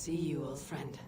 See you, old friend.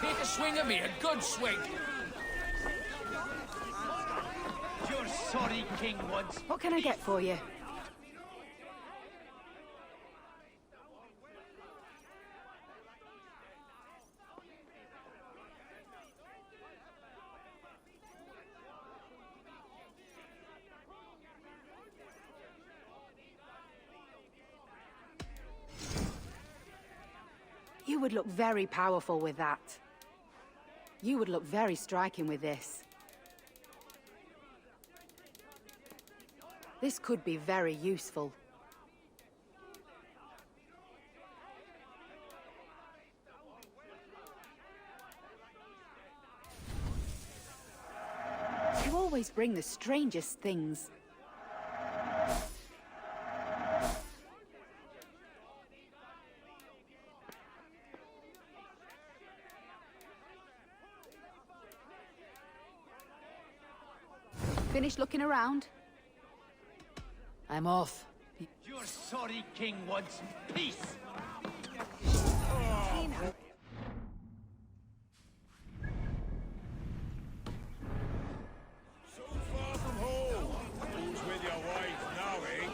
Take a swing of me, a good swing. You're sorry, King Woods. What can I get for you? You would look very powerful with that. You would look very striking with this. This could be very useful. You always bring the strangest things. Finished looking around? I'm off. You're sorry, King Woods. Peace! So far from home. Who's with your wife now, eh?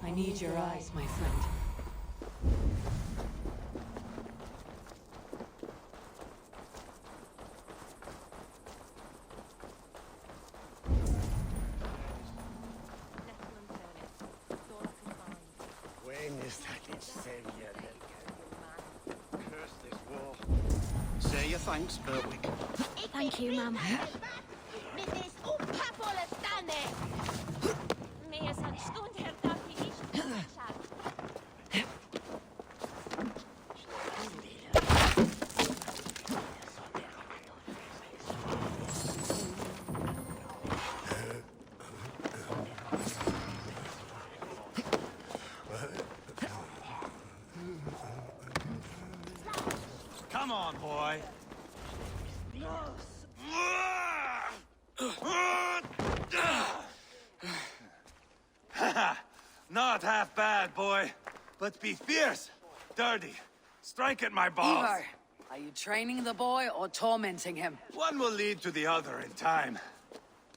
I need your eyes, my friend. Curse this war. Say your thanks, Berwick. Thank you, Mum. Come on, boy. Not half bad, boy. But be fierce, dirty. Strike at my balls. Ingor, are you training the boy or tormenting him? One will lead to the other in time.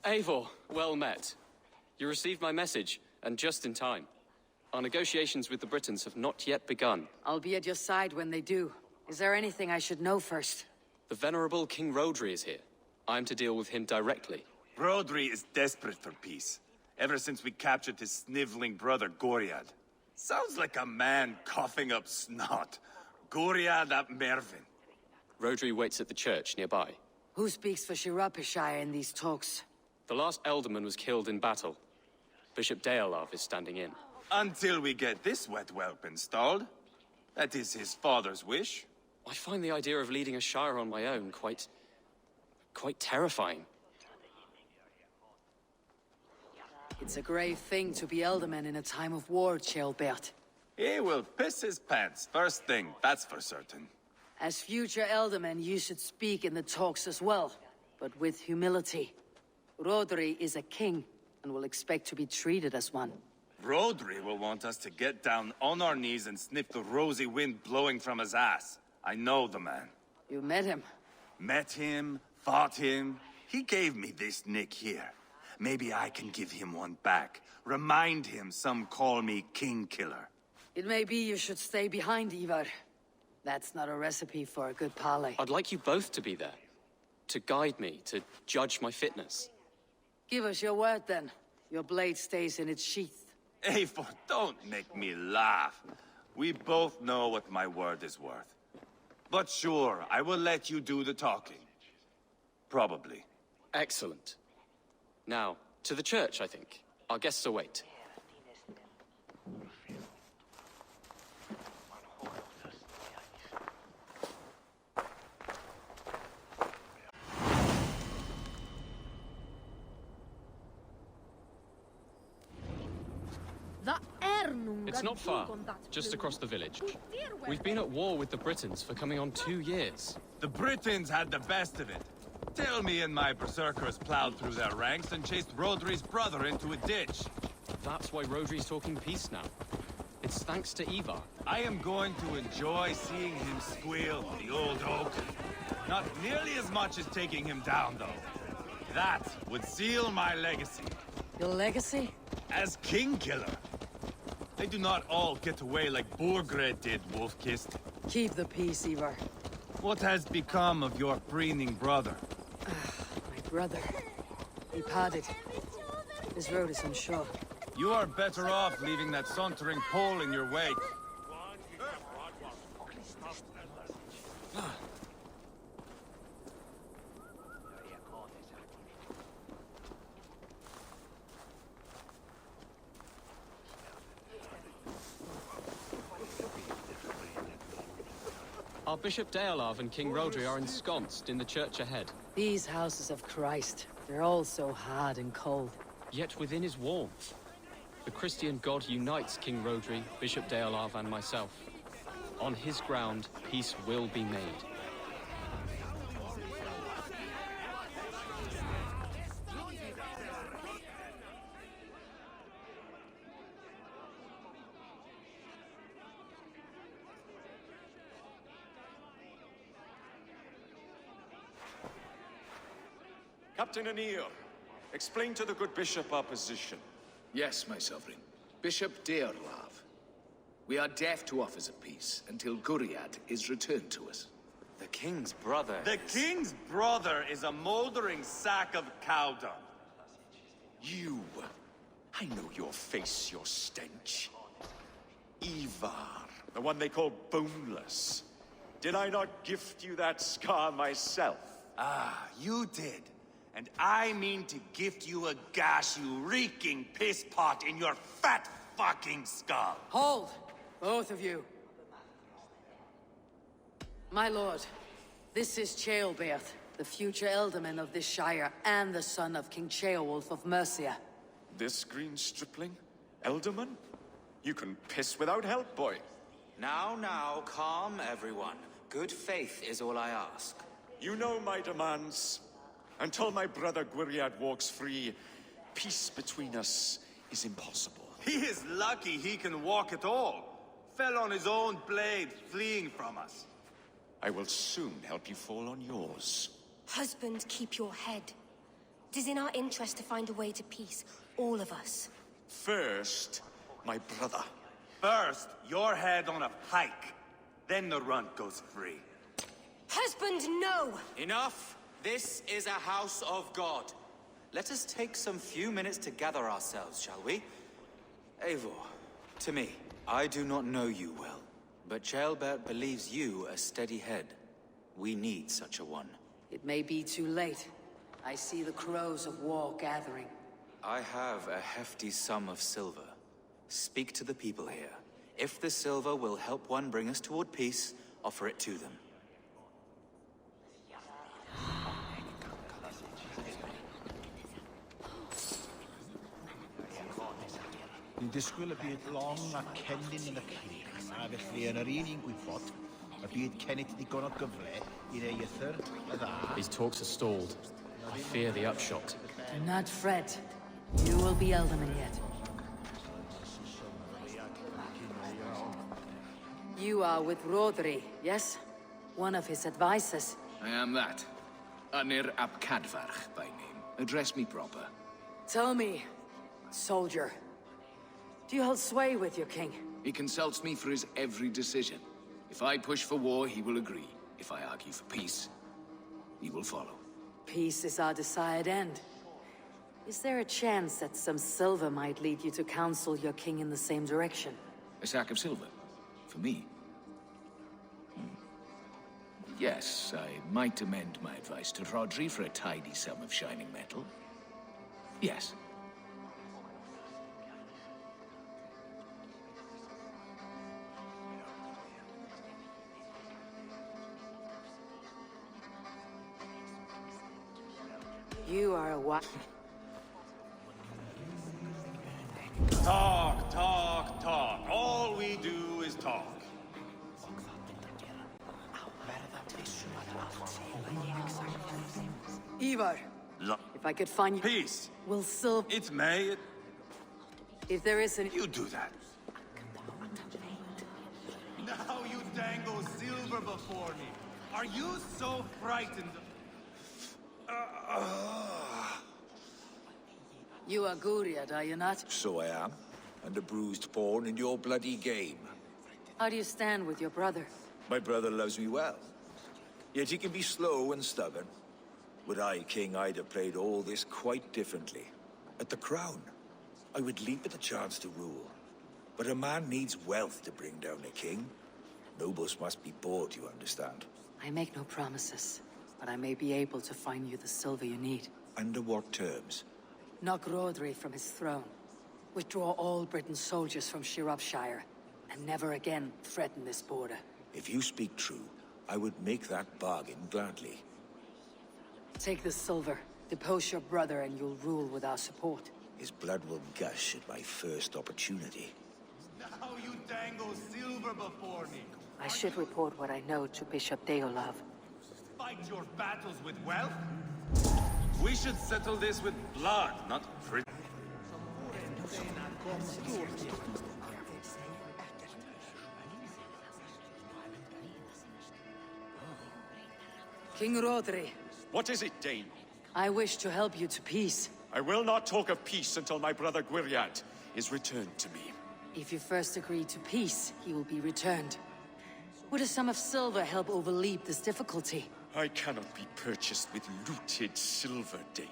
Eivor, well met. You received my message, and just in time. Our negotiations with the Britons have not yet begun. I'll be at your side when they do. Is there anything I should know first? The venerable King Rodri is here. I'm to deal with him directly. Rodri is desperate for peace. Ever since we captured his sniveling brother, Goriad. Sounds like a man coughing up snot. Goriad ap Mervin. Rodri waits at the church nearby. Who speaks for CREED in these talks? The last Elderman was killed in battle. Bishop Deolav is standing in. Until we get this wet whelp installed. That is his father's wish. I find the idea of leading a shire on my own quite terrifying. It's a grave thing to be Elderman in a time of war, Ceolbert. He will piss his pants, first thing, that's for certain. As future Elderman, you should speak in the talks as well, but with humility. Rodri is a king, and will expect to be treated as one. Rodri will want us to get down on our knees and sniff the rosy wind blowing from his ass. I know the man. You met him? Met him, fought him. He gave me this nick here. Maybe I can give him one back. Remind him some call me King Killer. It may be you should stay behind, Ivar. That's not a recipe for a good parley. I'd like you both to be there. To guide me, to judge my fitness. Give us your word, then. Your blade stays in its sheath. Eivor, don't make me laugh. We both know what my word is worth. But sure, I will let you do the talking. Probably. Excellent. Now, to the church, I think. Our guests await. It's not far, just across the village. We've been at war with the Britons for coming on 2 years. The Britons had the best of it. Tell me and my berserkers plowed through their ranks and chased Rodri's brother into a ditch. That's why Rodri's talking peace now. It's thanks to Ivar. I am going to enjoy seeing him squeal, the old oak. Not nearly as much as taking him down, though. That would seal my legacy. Your legacy? As King Killer. They do not all get away like Borgred did, Wolf-Kissed. Keep the peace, Ivar. What has become of your preening brother? My brother. He parted. This road is unsure. You are better off leaving that sauntering pole in your wake. Our Bishop Deolav and King Rodri are ensconced in the church ahead. These houses of Christ, they're all so hard and cold. Yet within is warmth. The Christian God unites King Rodri, Bishop Deolav, and myself. On his ground, peace will be made. Captain Anir, explain to the good bishop our position. Yes, my sovereign. Bishop Deolav. We are deaf to offers of peace until Guriad is returned to us. The king's brother The king's brother is a moldering sack of cow dung. You! I know your face, your stench. Ivar, the one they call boneless. Did I not gift you that scar myself? Ah, you did. And I mean to gift you a gash, you reeking piss pot in your fat fucking skull. Hold! Both of you. My lord, this is Ceolbert, the future Elderman of this Shire, and the son of King Ceolwulf of Mercia. This green stripling? Elderman? You can piss without help, boy. Now, calm everyone. Good faith is all I ask. You know my demands. Until my brother Gwiriad walks free, peace between us is impossible. He is lucky he can walk at all. Fell on his own blade, fleeing from us. I will soon help you fall on yours. Husband, keep your head. It is in our interest to find a way to peace, all of us. First, my brother. First, your head on a pike. Then the runt goes free. Husband, no! Enough! This is a house of God. Let us take some few minutes to gather ourselves, shall we? Eivor, to me, I do not know you well, but Ceolbert believes you a steady head. We need such a one. It may be too late. I see the crows of war gathering. I have a hefty sum of silver. Speak to the people here. If the silver will help one bring us toward peace, offer it to them. Ni'n disgwyl y byd long a cendyn yn y crych, a felly yn yr un i'n gwybod, y byd cennig digon o gyfle i'r eithir y dda. These talks are stalled. I fear the upshot. Do not fret. You will be Elderman yet. You are with Rodri, yes? One of his advisors. I am that. Anir ap Cadfarch by name. Address me proper. Tell me, soldier, do you hold sway with your king? He consults me for his every decision. If I push for war, he will agree. If I argue for peace, he will follow. Peace is our desired end. Is there a chance that some silver might lead you to counsel your king in the same direction? A sack of silver? For me? Yes, I might amend my advice to Rodri for a tidy sum of shining metal. Yes. You are a what? Talk, talk, talk. All we do is talk. Ivar, Look, if I could find you... peace. Will silver... It's May. If there is an... You do that. Now you dangle silver before me. Are you so frightened? You are Guriad, are you not? So I am, and a bruised pawn in your bloody game. How do you stand with your brother? My brother loves me well, yet he can be slow and stubborn. Were I king, I'd have played all this quite differently. At the crown, I would leap at the chance to rule. But a man needs wealth to bring down a king. Nobles must be bought, you understand. I make no promises, but I may be able to find you the silver you need. Under what terms? Knock Rodri from his throne. Withdraw all Britain's soldiers from Shropshire, and never again threaten this border. If you speak true, I would make that bargain gladly. Take the silver, depose your brother, and you'll rule with our support. His blood will gush at my first opportunity. Now you dangle silver before me. I should report what I know to Bishop Deolav. Fight your battles with wealth? We should settle this with blood, not prison. King Rodri, What is it, Dane? I wish to help you to peace. I will not talk of peace until my brother Gwiriad is returned to me. If you first agree to peace, he will be returned. Would a sum of silver help overleap this difficulty? I cannot be purchased with looted silver, Dane.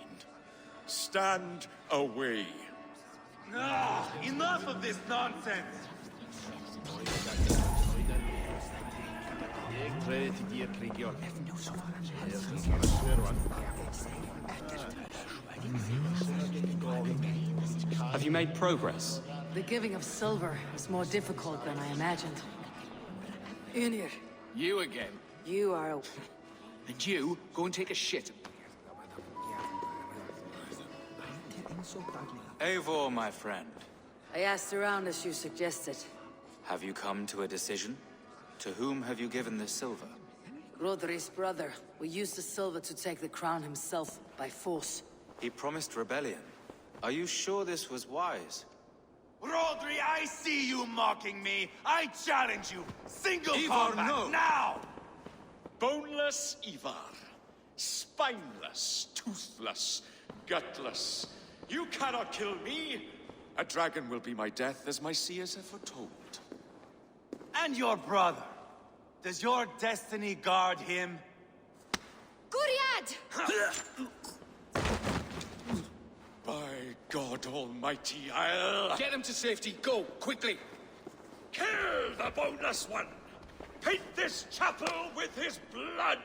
Stand away. Ah, enough of this nonsense! Have you made progress? The giving of silver is more difficult than I imagined. Unir, You again. you are a... And you, go and take a shit. Eivor, my friend, I asked around as you suggested. have you come to a decision? To whom have you given this silver? Roderi's brother will use the silver to take the crown himself by force. He promised rebellion. Are you sure this was wise? Rodri, I see you mocking me. I challenge you. Single Ivar, combat, no. now! Boneless Ivar. Spineless, toothless, gutless. You cannot kill me. A dragon will be my death, as my seers have foretold. And your brother. Does your destiny guard him? Guriad! By God Almighty, I'll... Get him to safety. Go, quickly. Kill the boneless one! Paint this chapel with his blood!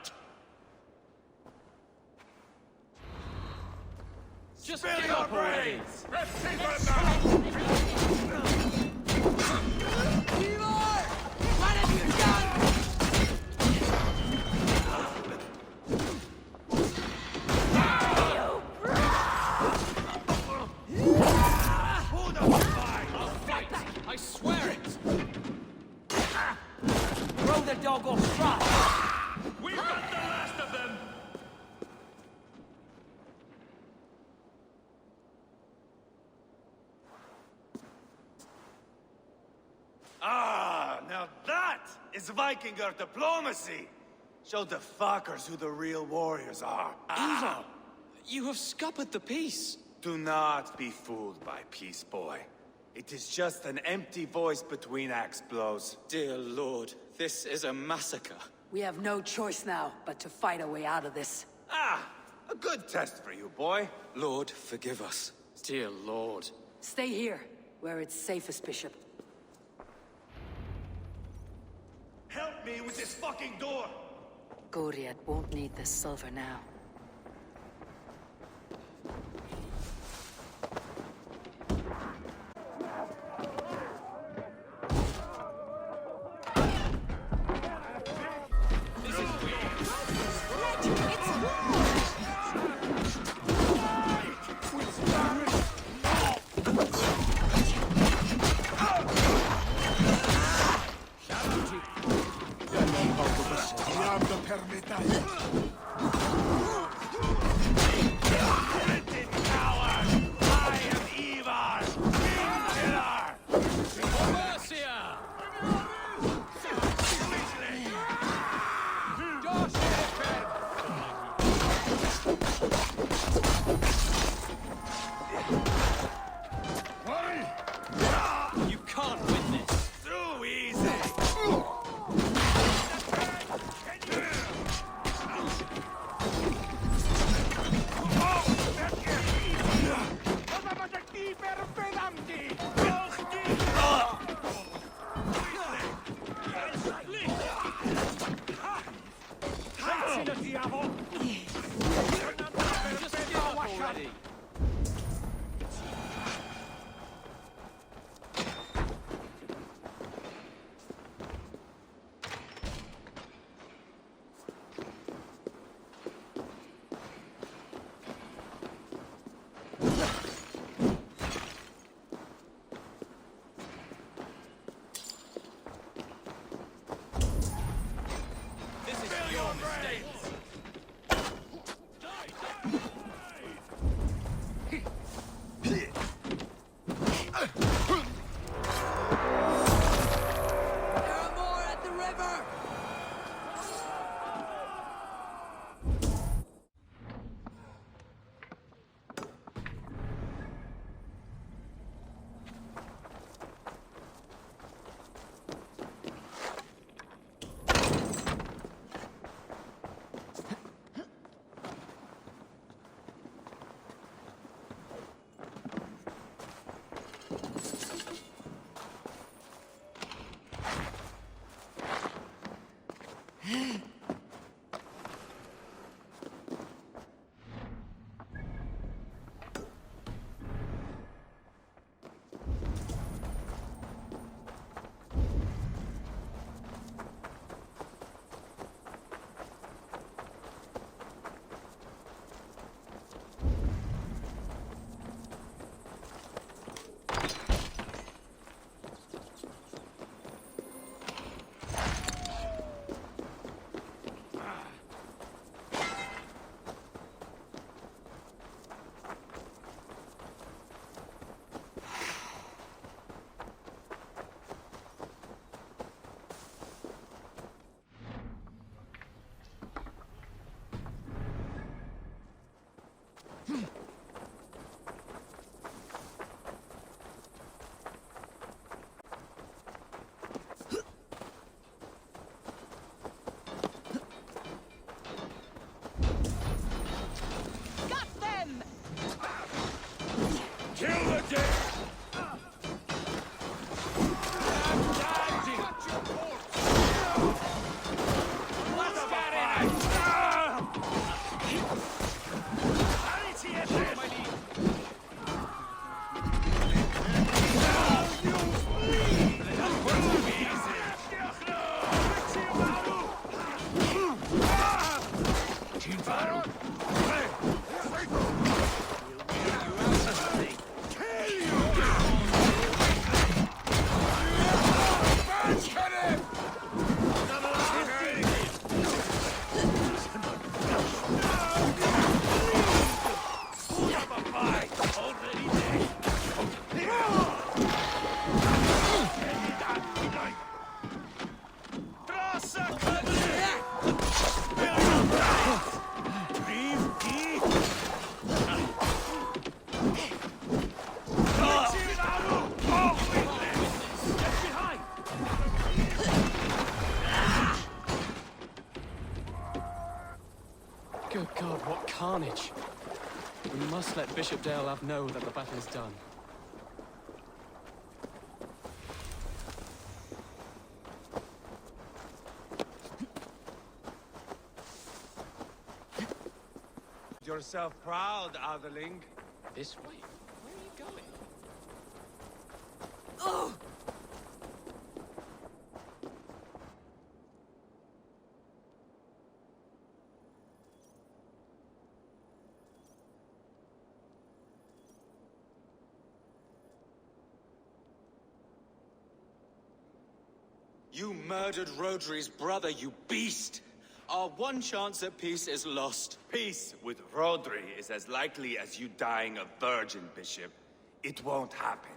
Just Spill give your up already! brains! What have you done? I swear it! Throw the dog off track! We've got the last of them! Ah, now that is Vikinger diplomacy! Show the fuckers who the real warriors are. Ingor, you have scuppered the peace. Do not be fooled by peace, boy. It is just an empty voice between axe blows. Dear Lord, this is a massacre. We have no choice now but to fight our way out of this. Ah, a good test for you, boy. Lord, forgive us. Dear Lord. Stay here, where it's safest, Bishop. Help me with this fucking door! Goriad won't need the silver now. must let Bishop Deolav know that the battle is done. Yourself proud, Otherling. This way? Where are you going? Oh! You murdered Rodri's brother, you beast! Our one chance at peace is lost. Peace with Rodri is as likely as you dying a virgin, Bishop. It won't happen.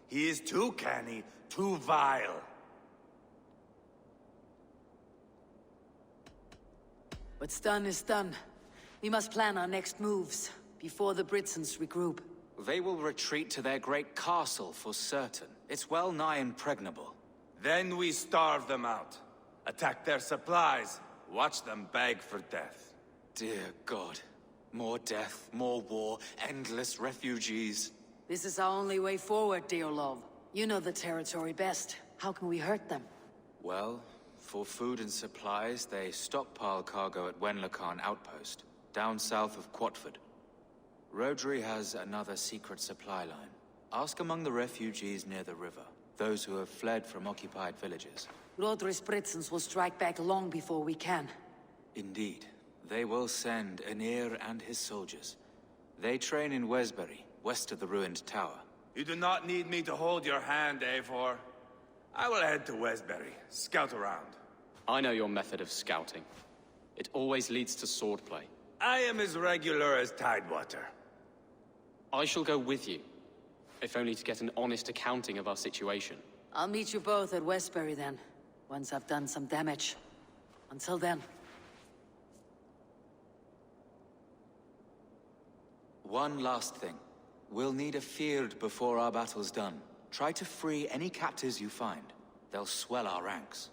He is too canny, too vile. What's done is done. We must plan our next moves, before the Britons regroup. They will retreat to their great castle for certain. It's well nigh impregnable. Then we starve them out. Attack their supplies. Watch them beg for death. Dear God. More death, more war, endless refugees. This is our only way forward, Deolav. You know the territory best. How can we hurt them? Well, for food and supplies, they stockpile cargo at Wenlacan Outpost, down south of Quatford. Rodri has another secret supply line. Ask among the refugees near the river, those who have fled from occupied villages. Rodri's Britons will strike back long before we can. Indeed. They will send Aenir and his soldiers. They train in Wesbury, west of the ruined tower. You do not need me to hold your hand, Eivor. I will head to Wesbury, scout around. I know your method of scouting. It always leads to swordplay. I am as regular as Tidewater. I shall go with you, if only to get an honest accounting of our situation. I'll meet you both at Westbury then, once I've done some damage. Until then. One last thing. We'll need a field before our battle's done. Try to free any captives you find. They'll swell our ranks.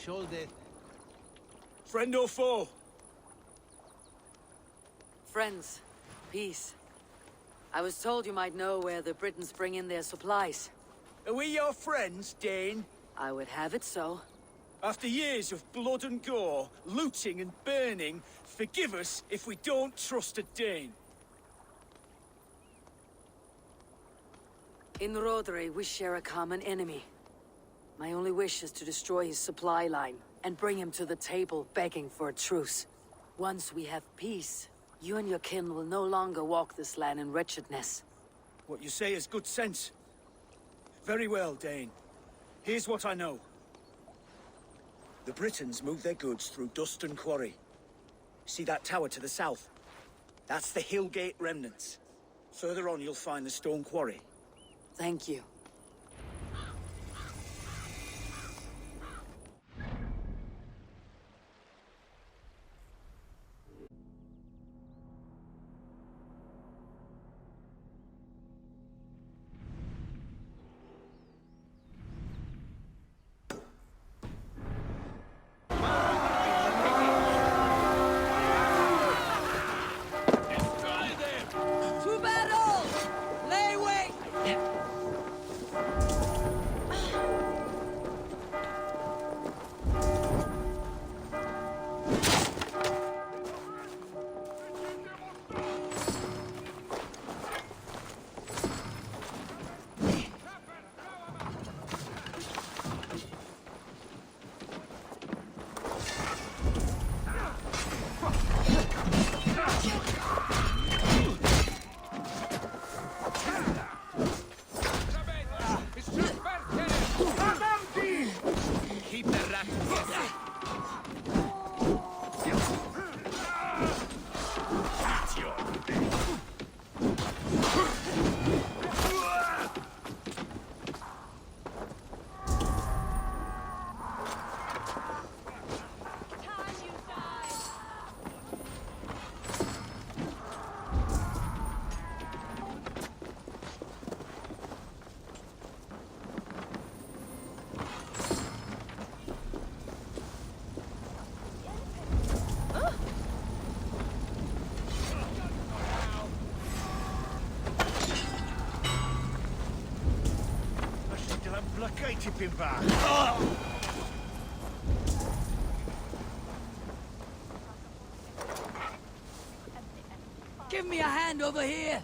Shoulder. Friend or foe? Friends. Peace. I was told you might know where the Britons bring in their supplies. Are we your friends, Dane? I would have it so. After years of blood and gore, looting and burning, forgive us if we don't trust a Dane. In Rodri, we share a common enemy. My only wish is to destroy his supply line, and bring him to the table begging for a truce. Once we have peace, you and your kin will no longer walk this land in wretchedness. What you say is good sense. Very well, Dane. Here's what I know. The Britons move their goods through Dust and Quarry. See that tower to the south? That's the Hillgate remnants. Further on, you'll find the stone quarry. Thank you. Gai tipyn bach. Give me a hand over here!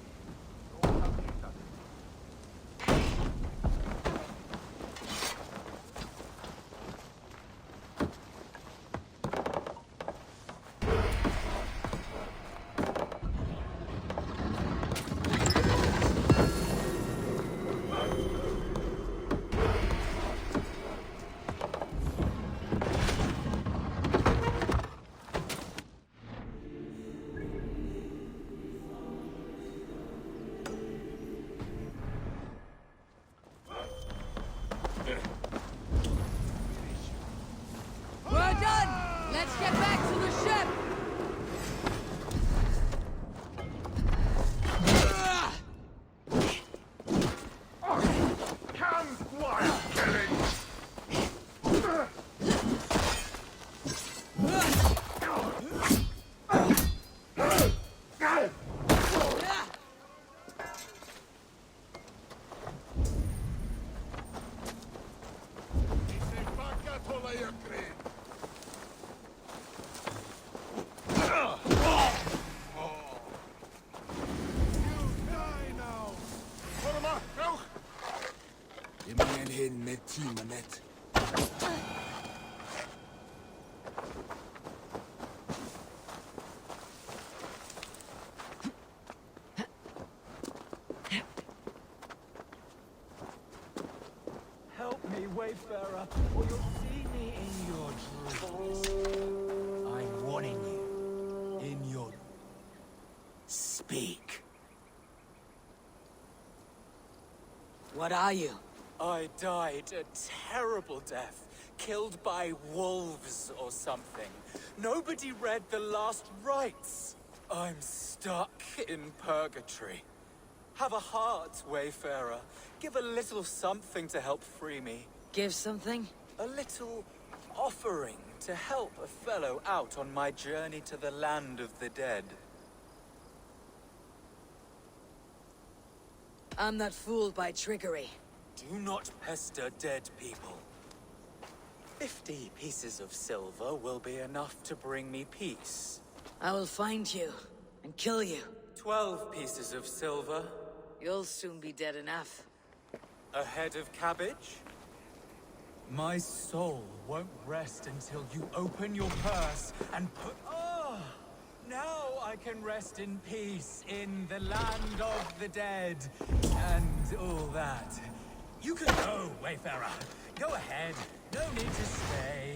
We're done! Let's get back to the ship! Come, Squire Killings! Help me, Wayfarer, or you'll see me in your dreams. I'm warning you. In your... Speak. What are you? I died a terrible death, killed by wolves or something. Nobody read the last rites. I'm stuck in purgatory. Have a heart, Wayfarer. Give a little something to help free me. Give something? A little offering to help a fellow out on my journey to the land of the dead. I'm not fooled by trickery. Do not pester dead people. 50 pieces of silver will be enough to bring me peace. I will find you and kill you. 12 pieces of silver. You'll soon be dead enough. A head of cabbage? My soul won't rest until you open your purse and put... Oh! Now I can rest in peace in the land of the dead. And all that. You can go, Wayfarer. Go ahead. No need to stay.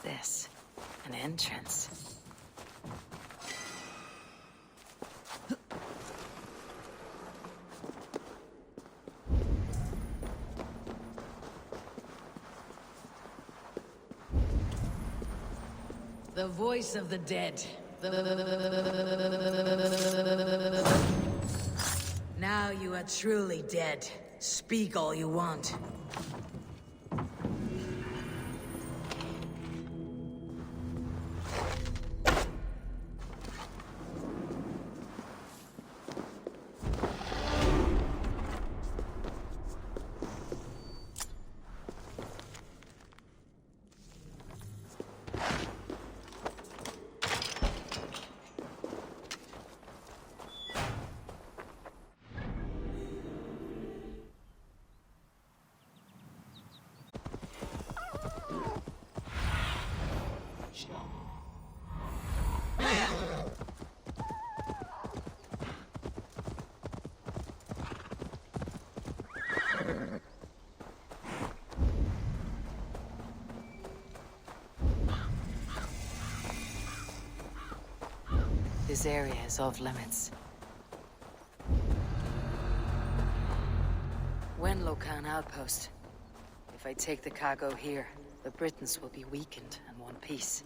This? An entrance. The voice of the dead. Now you are truly dead. Speak all you want. This area is off limits. Wenlocan outpost. If I take the cargo here, the Britons will be weakened and want peace.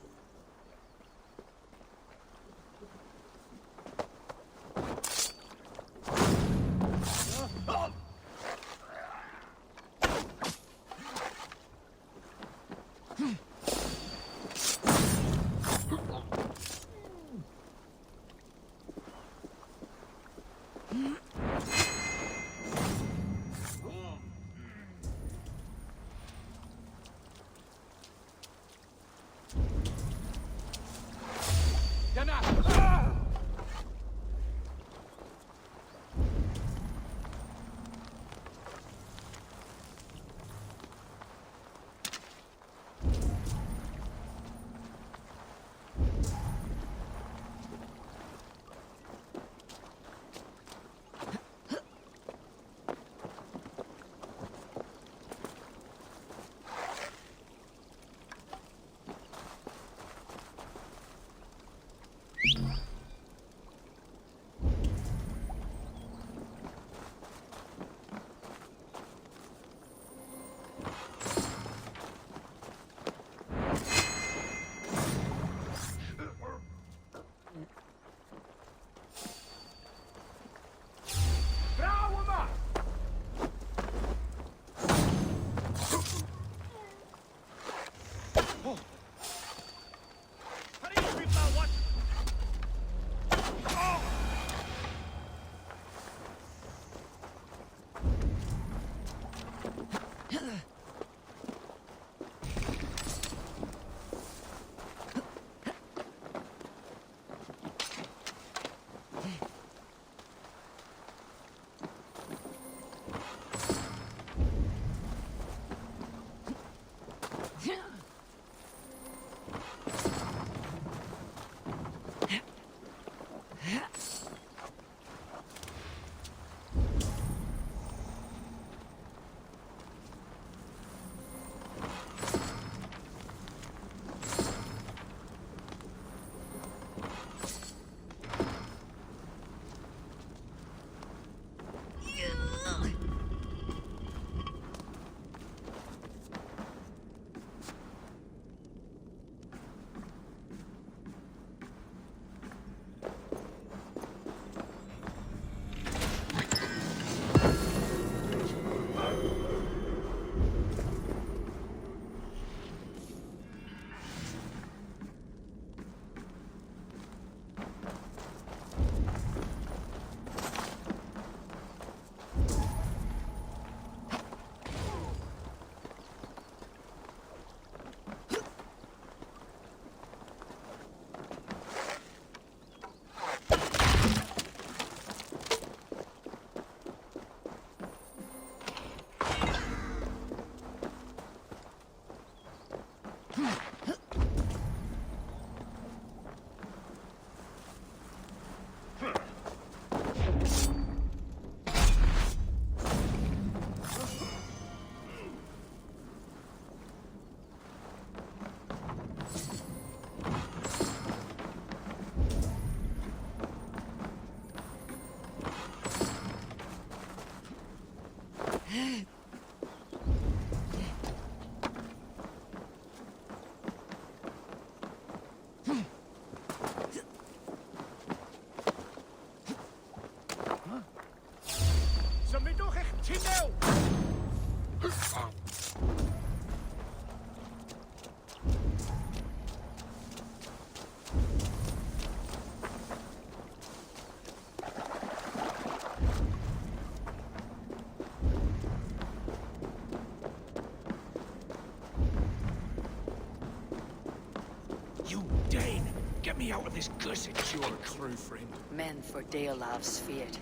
Get me out of this cursed shore crew frame. Men for Deolav's feared.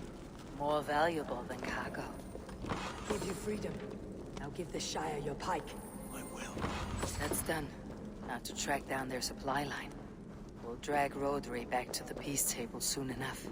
More valuable than cargo. Give you freedom. Now give the Shire your pike. I will. That's done. Now to track down their supply line. We'll drag Rodri back to the peace table soon enough.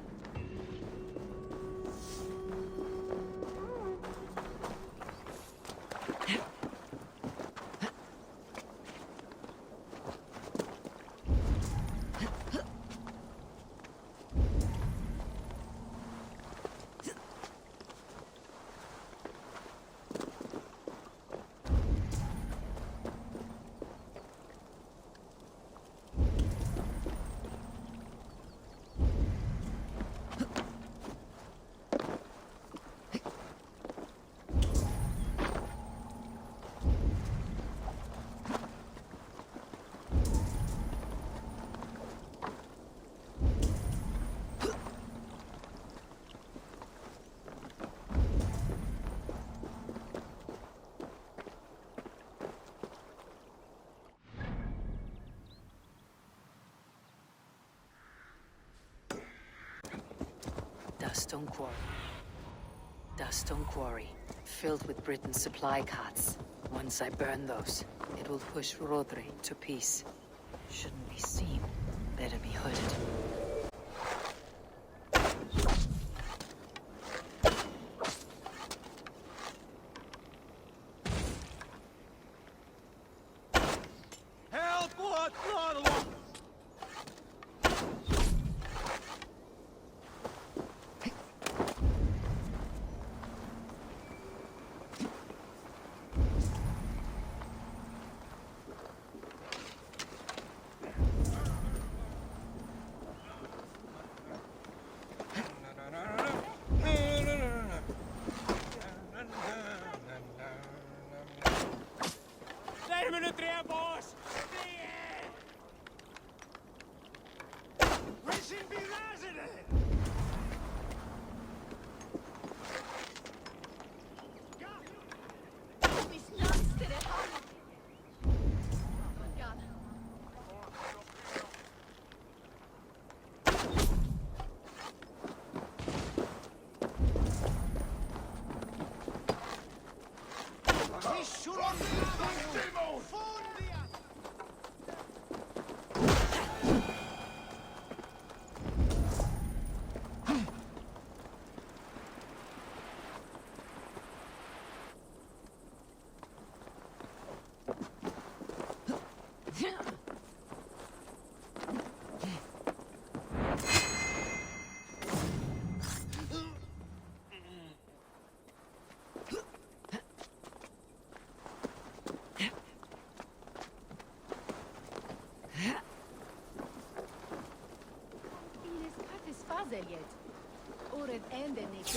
Duststone Quarry. Duststone Quarry, filled with Britain's supply carts. Once I burn those, it will push Rodri to peace. Shouldn't be seen, better be hooded. Help! What? Not Oren enden nicht.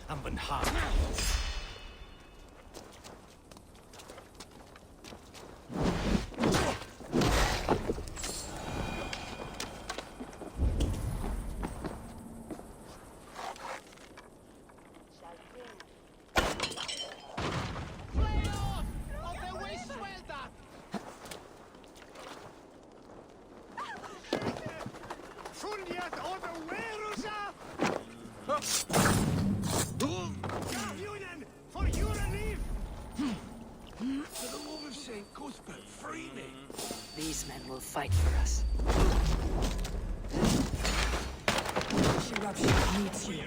Am fy nhad. These men will fight for us. Corruption needs you.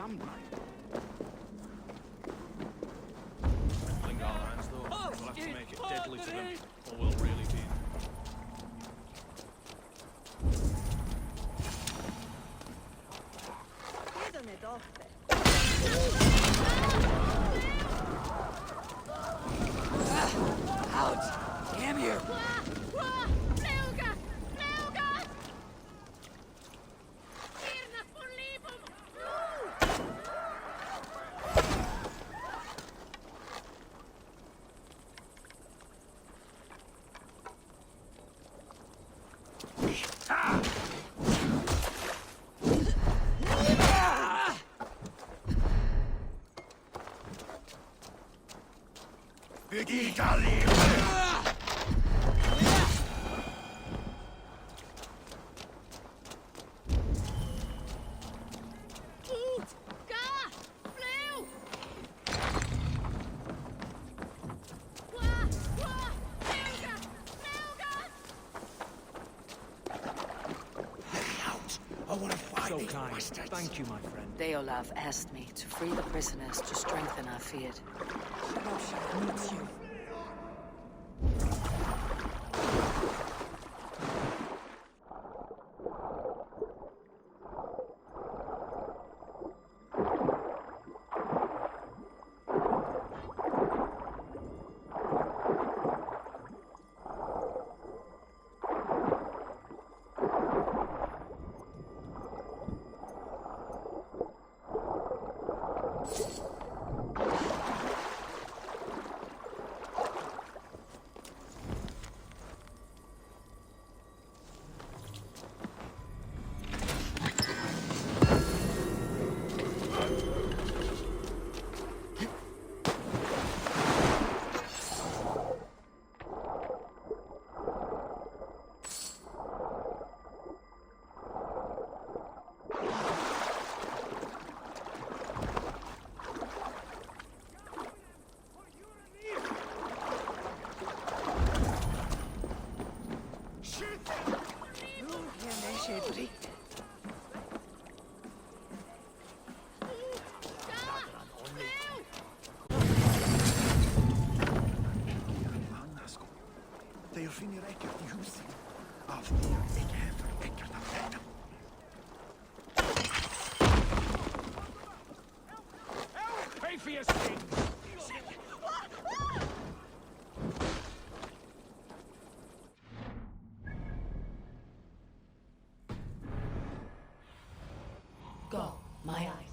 damned right. Fling our hands, though. We'll have to make it deadly to them, or we'll really be. Out! Damn you! So kind. Thank you, my friend. Deolaf asked me to free the prisoners to strengthen our field. Needs you. Pay for your sins! Go, my eyes.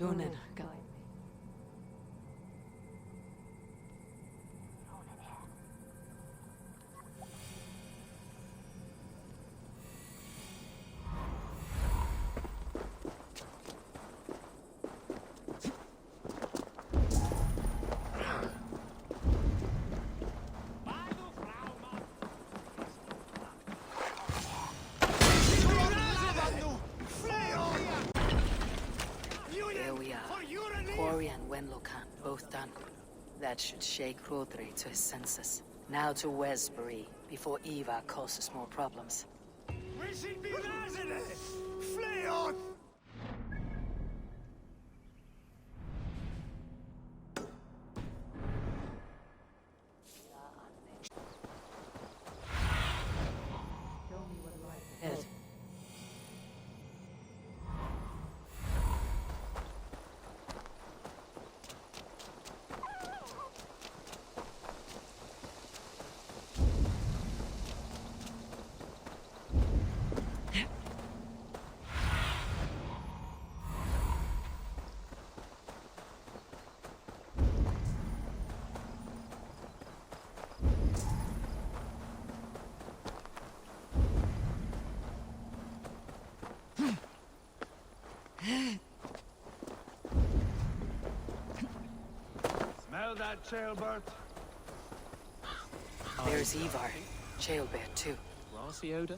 Sunan, guide me. Here we are. Quarry and Wenlocan, both done. That should shake Rodri to his senses. Now to Westbury, before Eva causes more problems. Ed. Chaelbert? There's Ivar. Jailbait, too. Grassy odor?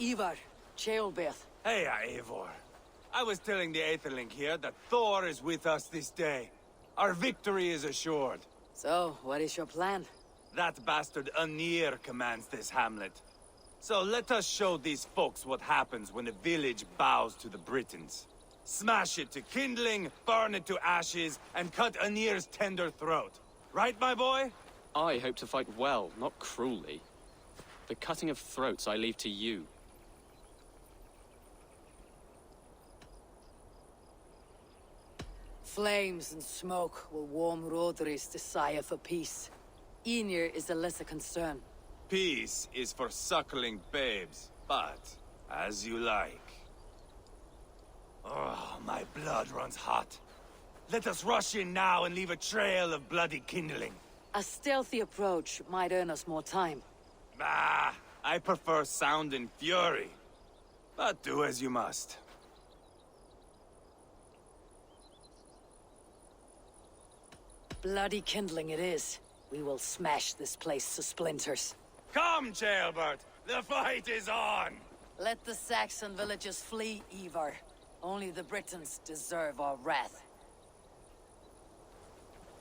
Ivar, Jailbait. Hey, Eivor. I was telling the Aetherling here that Thor is with us this day. Our victory is assured. So, what is your plan? That bastard Unir commands this hamlet. So let us show these folks what happens when a village bows to the Britons. Smash it to kindling, burn it to ashes, and cut Unir's tender throat. Right, my boy? I hope to fight well, not cruelly. The cutting of throats I leave to you. Flames and smoke will warm Rodri's desire for peace. Ynir is a lesser concern. Peace is for suckling babes, but as you like. Oh, my blood runs hot. Let us rush in now and leave a trail of bloody kindling. A stealthy approach might earn us more time. Ah, I prefer sound and fury. But do as you must. Bloody kindling it is. We will smash this place to splinters. Come, Jailbert! The fight is on! Let the Saxon villagers flee, Ivar. Only the Britons deserve our wrath.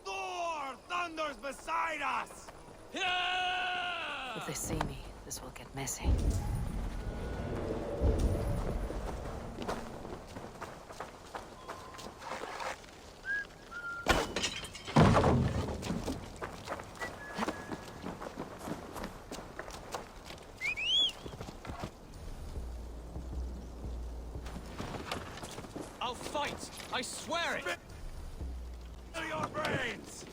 Thor thunders beside us! If they see me, this will get messy. I'll fight! I swear it! Spill your brains!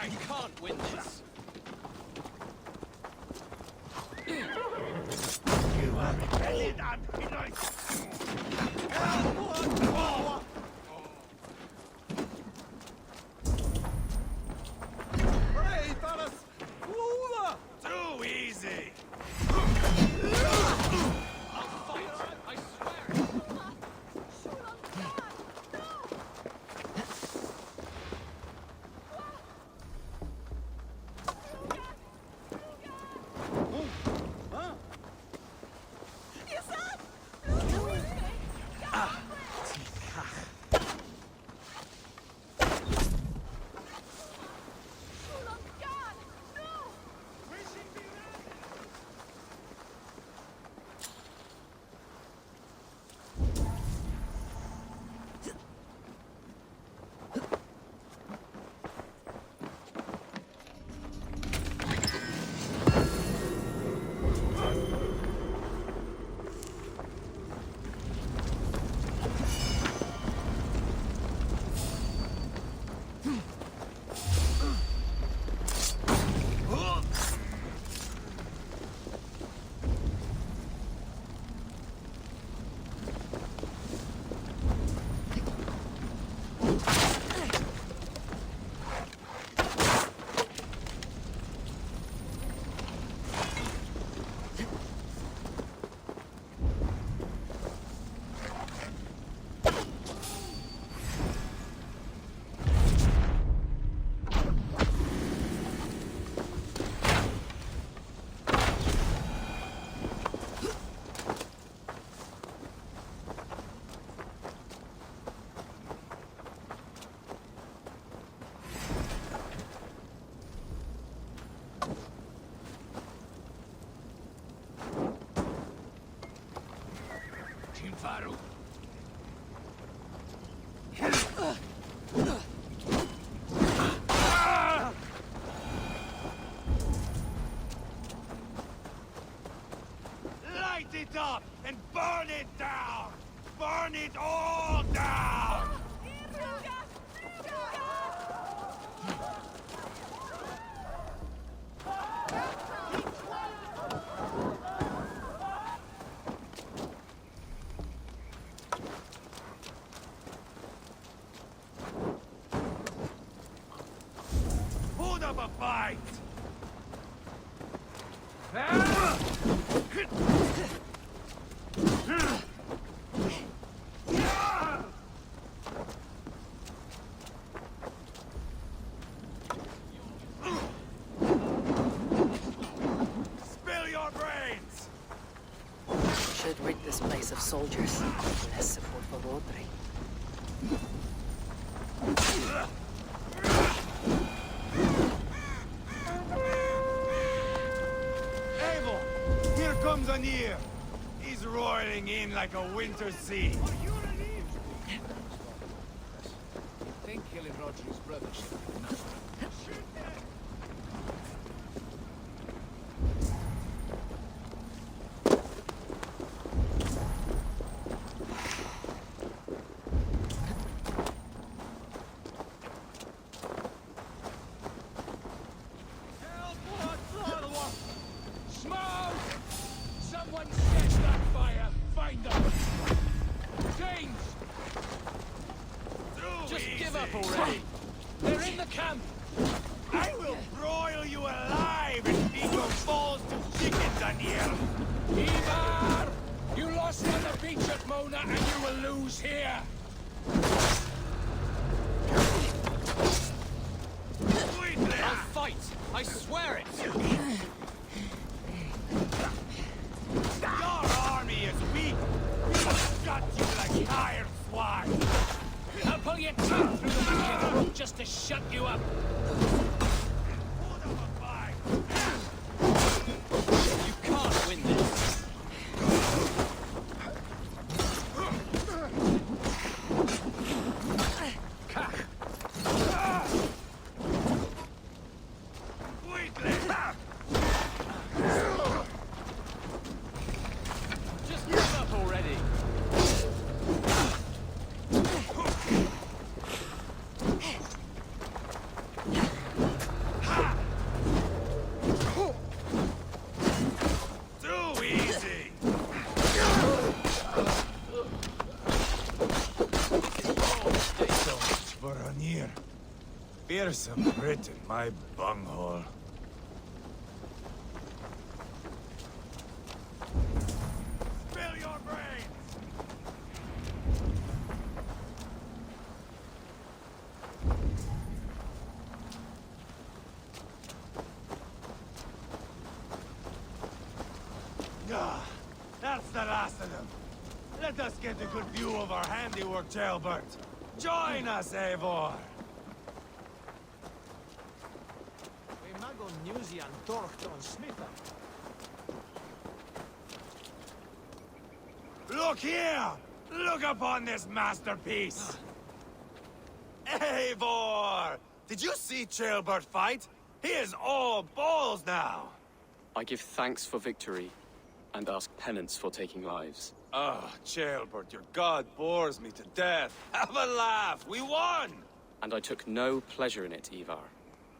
You can't win this! You are rebellion and hidden. Hey, fellas! Too easy! I'll fight! I swear it! Faru. Light it up and burn it down! Burn it all down! fight! Spill your brains! Should rid this place of soldiers. Less support for Rodri. Eivor! Here comes Anir! He's roiling in like a winter sea. Think killing Rodri's brother should be enough. I will broil you alive and feed your balls to chickens, Anir! Ivar! You lost on the beach at Mona, and you will lose here! I'll fight! I swear it! Your army is weak! We will gut you like tired swine! I'll pull your tongue through the back just to shut you up! You can't win this! Just give up already! Fearsome Britain, my bunghole. Spill your brains! Ah, that's the last of them. Let us get a good view of our handiwork, Jailbert. Join us, Eivor! Look here! Look upon this masterpiece! Eivor! Did you see Jailbert fight? He is all balls now! I give thanks for victory, and ask penance for taking lives. Oh, Jailbert, your god bores me to death. Have a laugh! We won! And I took no pleasure in it, Ivar.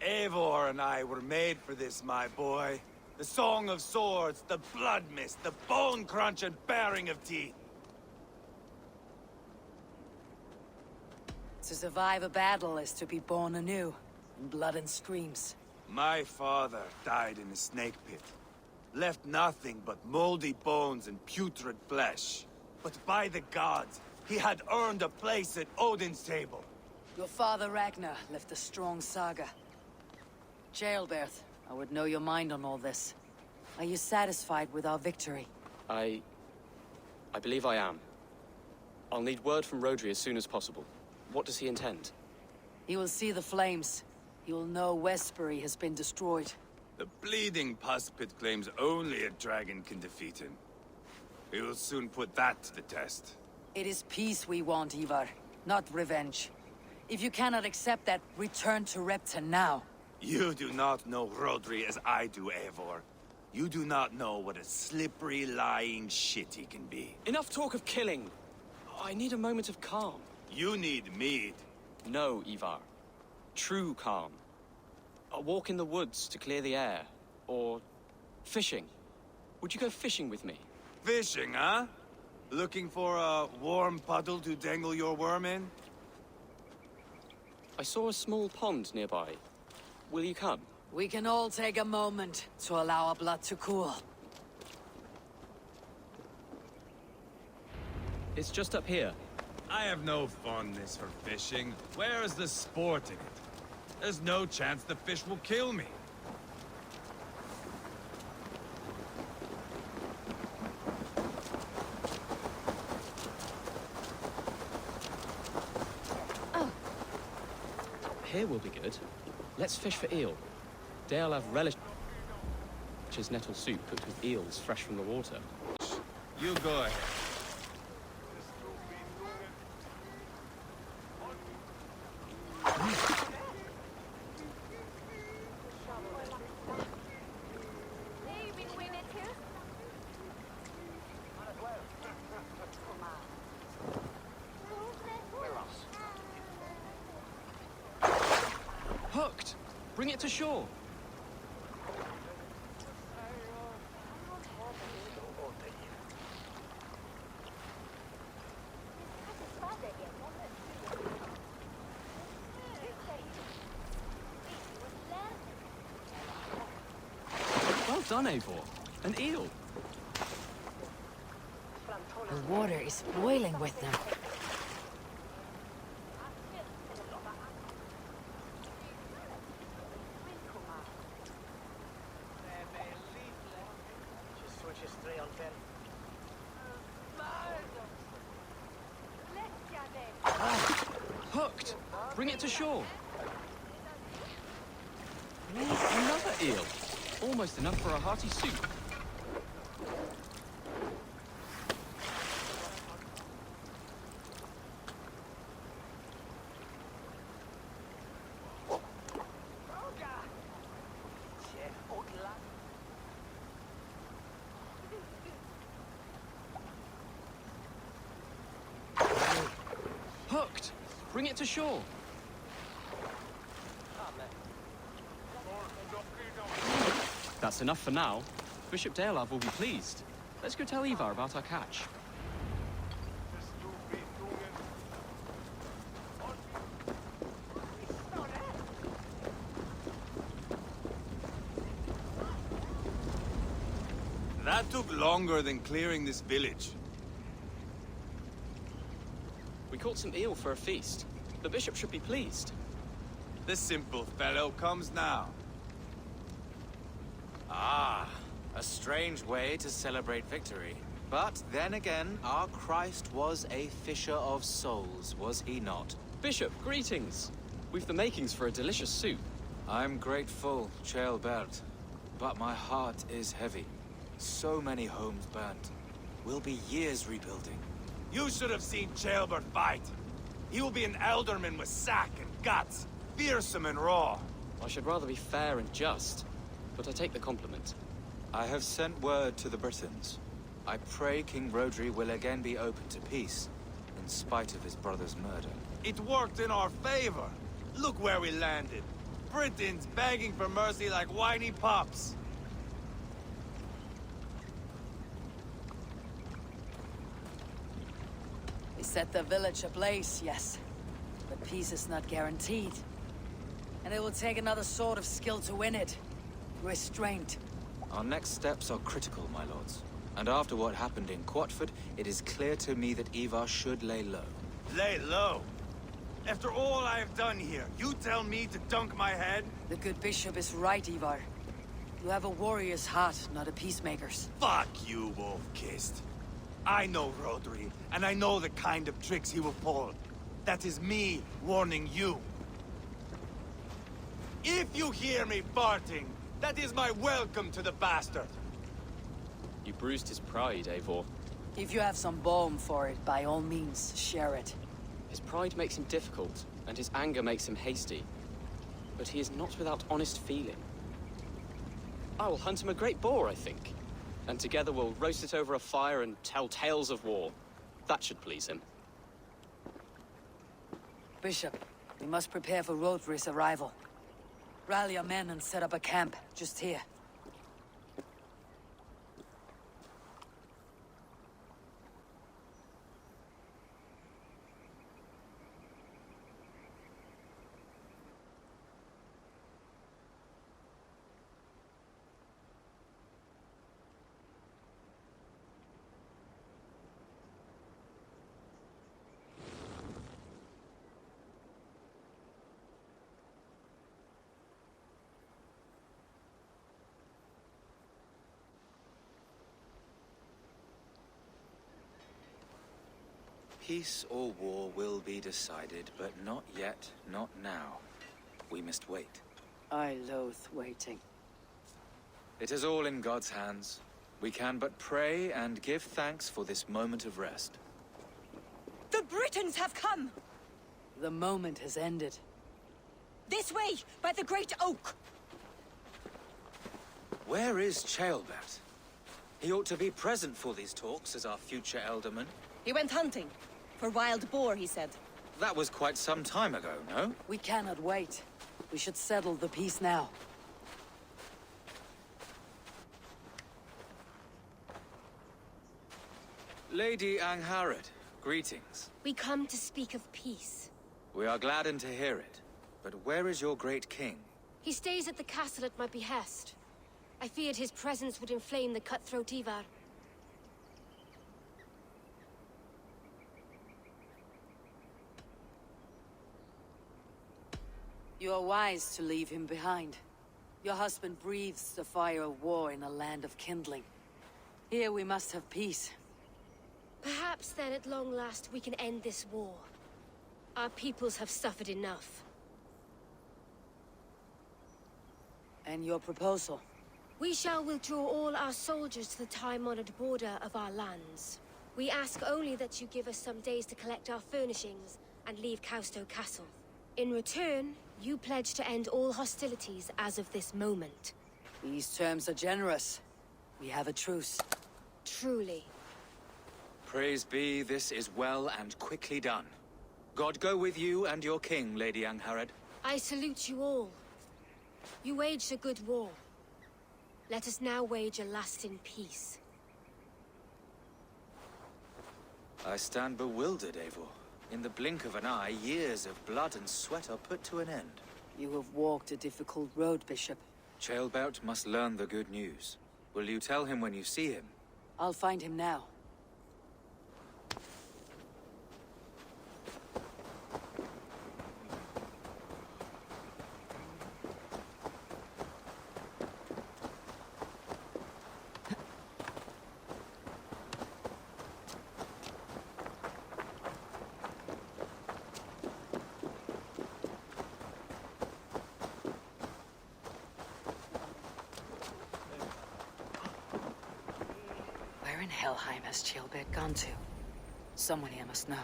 Eivor and I were made for this, my boy. The song of swords, the blood mist, the bone crunch and baring of teeth. To survive a battle is to be born anew, in blood and screams. My father died in a snake pit. Left nothing but moldy bones and putrid flesh. But by the gods, he had earned a place at Odin's table. Your father Ragnar left a strong saga. Jailbert, I would know your mind on all this. Are you satisfied with our victory? I believe I am. I'll need word from Rodri as soon as possible. What does he intend? He will see the flames. He will know Westbury has been destroyed. The bleeding pus pit claims only a dragon can defeat him. We will soon put that to the test. It is peace we want, Ivar, not revenge. If you cannot accept that, return to Repton now. You do not know Rodri as I do, Eivor. You do not know what a slippery, lying shit he can be. Enough talk of killing! I need a moment of calm. You need mead. No, Ivar. True calm. A walk in the woods to clear the air. Or fishing. Would you go fishing with me? Fishing, huh? Looking for a warm puddle to dangle your worm in? I saw a small pond nearby. Will you come? We can all take a moment to allow our blood to cool. It's just up here. I have no fondness for fishing. Where is the sport in it? There's no chance the fish will kill me. Here will be good. Let's fish for eel. They'll have relish, which is nettle soup cooked with eels fresh from the water. You go ahead. Hooked! Bring it to shore. Well done, Eivor. An eel. The water is boiling with them. Hooked! Bring it to shore. Another eel. Almost enough for a hearty soup. Hooked! Bring it to shore. That's enough for now. Bishop Daelav will be pleased. Let's go tell Ivar about our catch. That took longer than clearing this village. We caught some eel for a feast. The bishop should be pleased. The simple fellow comes now. Ah, a strange way to celebrate victory. But then again, our Christ was a fisher of souls, was he not? Bishop, greetings. We've the makings for a delicious soup. I'm grateful, Ceolbert, but my heart is heavy. So many homes burnt. We'll be years rebuilding. You should have seen Ceolbert fight. He will be an alderman with sack and guts, fearsome and raw. I should rather be fair and just, but I take the compliment. I have sent word to the Britons. I pray King Rodri will again be open to peace, in spite of his brother's murder. It worked in our favor. Look where we landed. Britons begging for mercy like whiny pups. We set the village ablaze, yes. But peace is not guaranteed. And it will take another sort of skill to win it. Restraint. Our next steps are critical, my lords. And after what happened in Quatford, it is clear to me that Ivar should lay low. Lay low? After all I have done here, you tell me to dunk my head? The good bishop is right, Ivar. You have a warrior's heart, not a peacemaker's. Fuck you, Wolf-Kissed. I know Rodri, and I know the kind of tricks he will pull. That is me warning you. If you hear me farting, that is my welcome to the bastard. You bruised his pride, Eivor. If you have some balm for it, by all means, share it. His pride makes him difficult, and his anger makes him hasty. But he is not without honest feeling. I will hunt him a great boar, I think. And together we'll roast it over a fire and tell tales of war. That should please him. Bishop, we must prepare for Rodri's arrival. Rally our men and set up a camp, just here. Peace or war will be decided, but not yet, not now. We must wait. I loathe waiting. It is all in God's hands. We can but pray and give thanks for this moment of rest. The Britons have come! The moment has ended. This way, by the Great Oak! Where is Ceolbert? He ought to be present for these talks as our future Elderman. He went hunting. For wild boar, he said. That was quite some time ago, no? We cannot wait. We should settle the peace now. Lady Angharad, greetings. We come to speak of peace. We are gladdened to hear it. But where is your great king? He stays at the castle at my behest. I feared his presence would inflame the cutthroat Ivar. You are wise to leave him behind. Your husband breathes the fire of war in a land of kindling. Here we must have peace. Perhaps then at long last we can end this war. Our peoples have suffered enough. And your proposal? We shall withdraw all our soldiers to the time-honored border of our lands. We ask only that you give us some days to collect our furnishings and leave Causto Castle. In return, you pledge to end all hostilities as of this moment. These terms are generous. We have a truce. Truly. Praise be, this is well and quickly done. God go with you and your king, Lady Angharad. I salute you all. You waged a good war. Let us now wage a lasting peace. I stand bewildered, Eivor. In the blink of an eye, years of blood and sweat are put to an end. You have walked a difficult road, Bishop. Ceolbert must learn the good news. Will you tell him when you see him? I'll find him now. Where in Helheim has Ceolbert gone to? Someone here must know.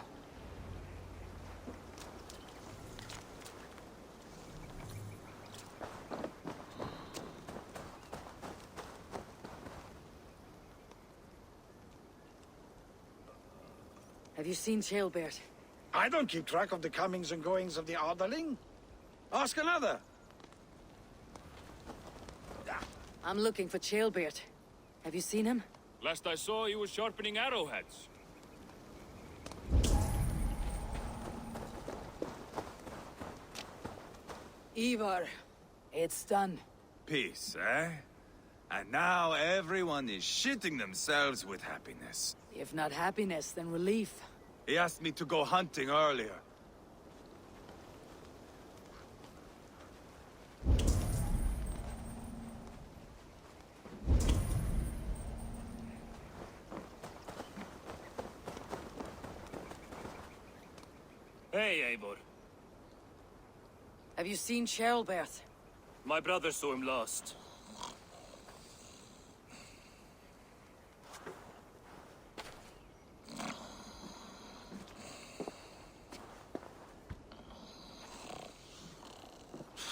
Have you seen Ceolbert? I don't keep track of the comings and goings of the Arderling. Ask another. I'm looking for Ceolbert. Have you seen him? Last I saw, he was sharpening arrowheads. Ivar, it's done. Peace, eh? And now everyone is shitting themselves with happiness. If not happiness, then relief. He asked me to go hunting earlier. Hey, Eivor. Have you seen Ceolbert? My brother saw him last.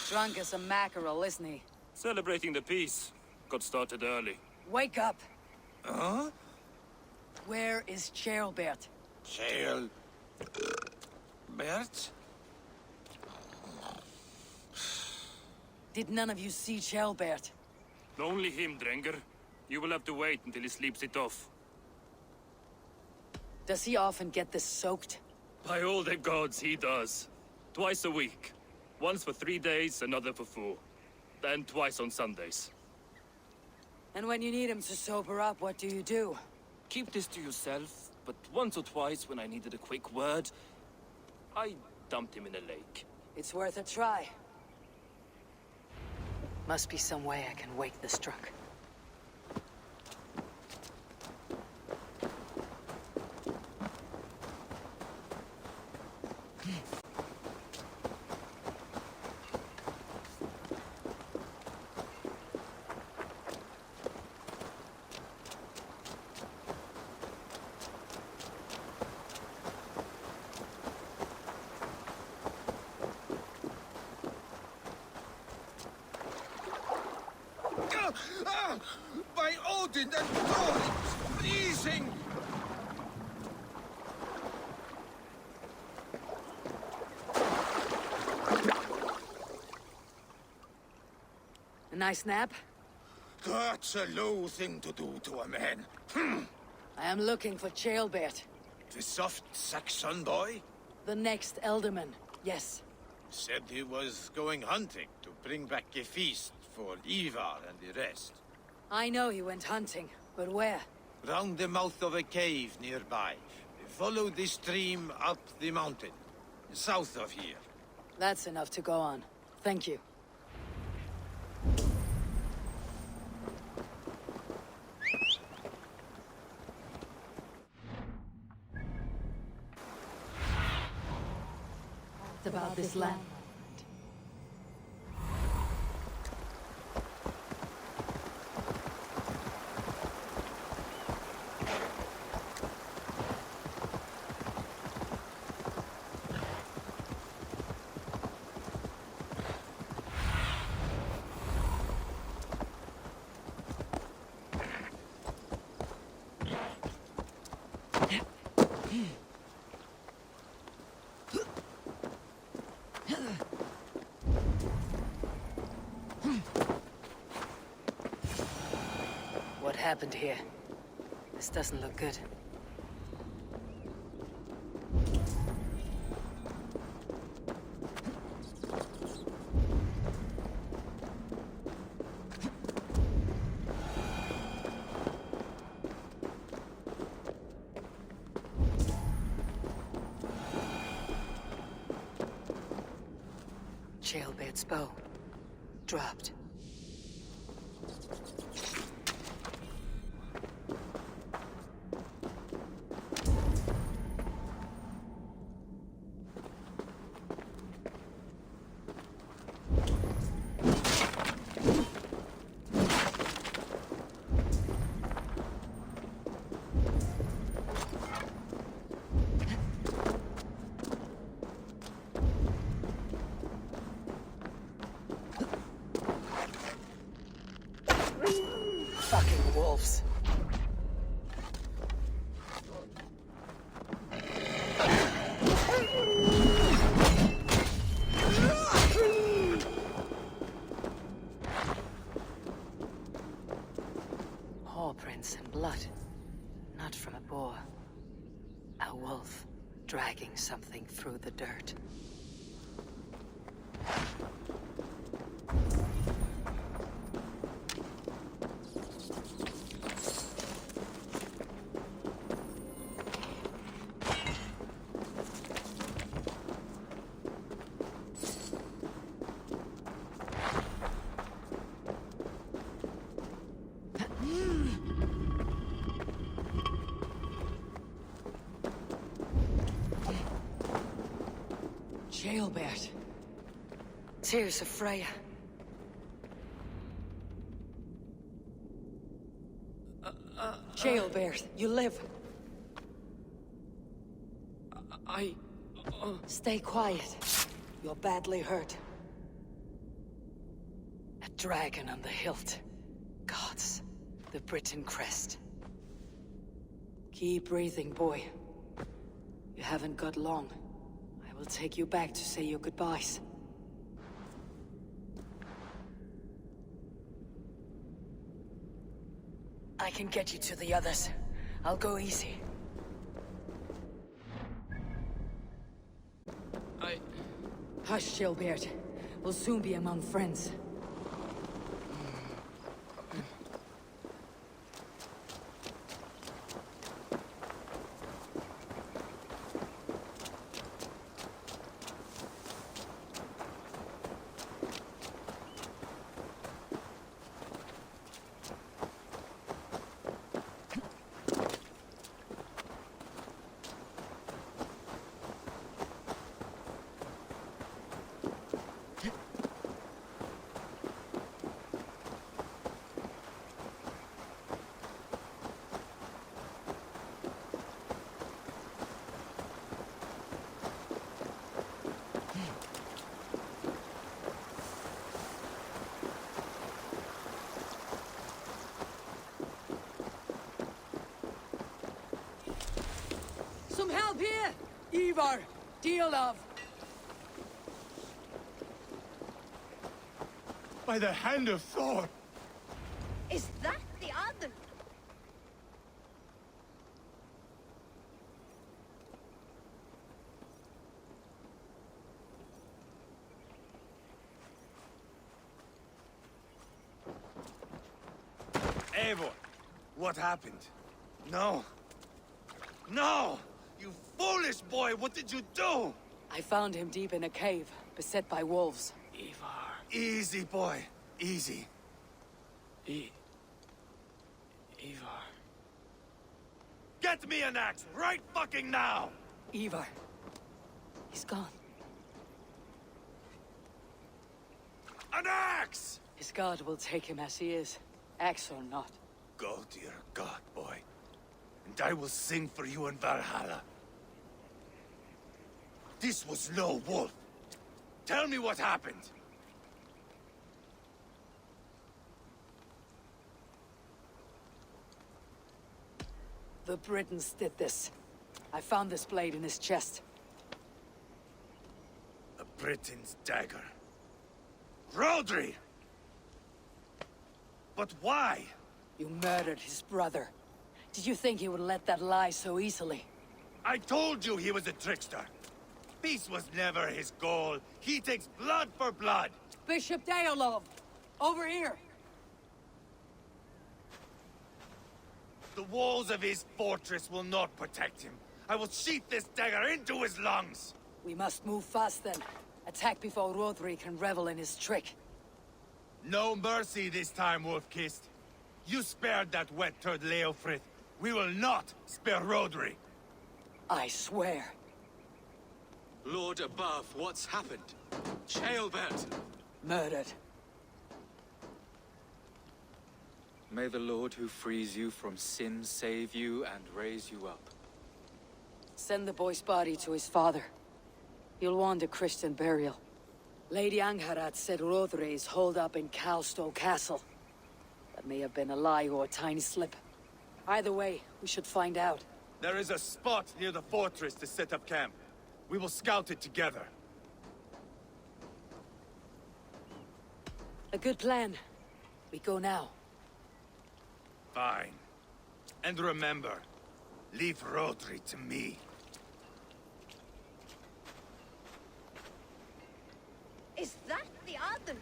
Drunk as a mackerel, isn't he? Celebrating the peace. Got started early. Wake up! Huh? Where is Ceolbert? Bert? Did none of you see Ceolbert? Only him, Drenger. You will have to wait until he sleeps it off. Does he often get this soaked? By all the gods, he does. Twice a week. Once for 3 days, another for 4. Then twice on Sundays. And when you need him to sober up, what do you do? Keep this to yourself, but once or twice when I needed a quick word, I dumped him in a lake. It's worth a try. Must be some way I can wake this drunk. By Odin and Thor, it's freezing! A nice nap? That's a low thing to do to a man. I am looking for Chaelbert. The soft Saxon boy? The next Elderman, yes. Said he was going hunting to bring back a feast for Ivar and the rest. I know he went hunting, but where? Round the mouth of a cave nearby. Follow the stream up the mountain, south of here. That's enough to go on. Thank you. It's about this land. What happened here? This doesn't look good. Chaelbert's bow. Dropped. Fucking wolves. Paw prints and blood. Not from a boar. A wolf dragging something through the dirt. Chaelbert. Tears of Freya. Chaelbert, you live. Stay quiet. You're badly hurt. A dragon on the hilt. Gods. The Britain crest. Keep breathing, boy. You haven't got long. I will take you back to say your goodbyes. I can get you to the others. I'll go easy. Hush, Chaelbert. We'll soon be among friends. Help here! Ivar! Deal of! By the hand of Thor! Is that the other? Eivor, what happened? No. No! You foolish boy, what did you do? I found him deep in a cave, beset by wolves. Ivar. Easy, boy. Easy. Ivar. Get me an axe right fucking now! Ivar. He's gone. An axe! His god will take him as he is, axe or not. Go to your god, boy. And I will sing for you in Valhalla. This was no wolf. Tell me what happened. The Britons did this. I found this blade in his chest. A Briton's dagger. Rodri! But why? You murdered his brother. Did you think he would let that lie so easily? I told you he was a trickster. Peace was never his goal. He takes blood for blood. Bishop Deolov! Over here! The walls of his fortress will not protect him. I will sheath this dagger into his lungs. We must move fast then. Attack before Rodri can revel in his trick. No mercy this time, Wolf-Kissed. You spared that wet turd Leofrith. We will not spare Rodri. I swear. Lord above, what's happened? Ceolbert! Murdered. May the Lord who frees you from sin save you and raise you up. Send the boy's body to his father. He'll want a Christian burial. Lady Angharad said Rodri is holed up in Calstow Castle. That may have been a lie or a tiny slip. Either way, we should find out. There is a spot near the fortress to set up camp. We will scout it together. A good plan. We go now. Fine. And remember, leave Rodri to me. Is that the other?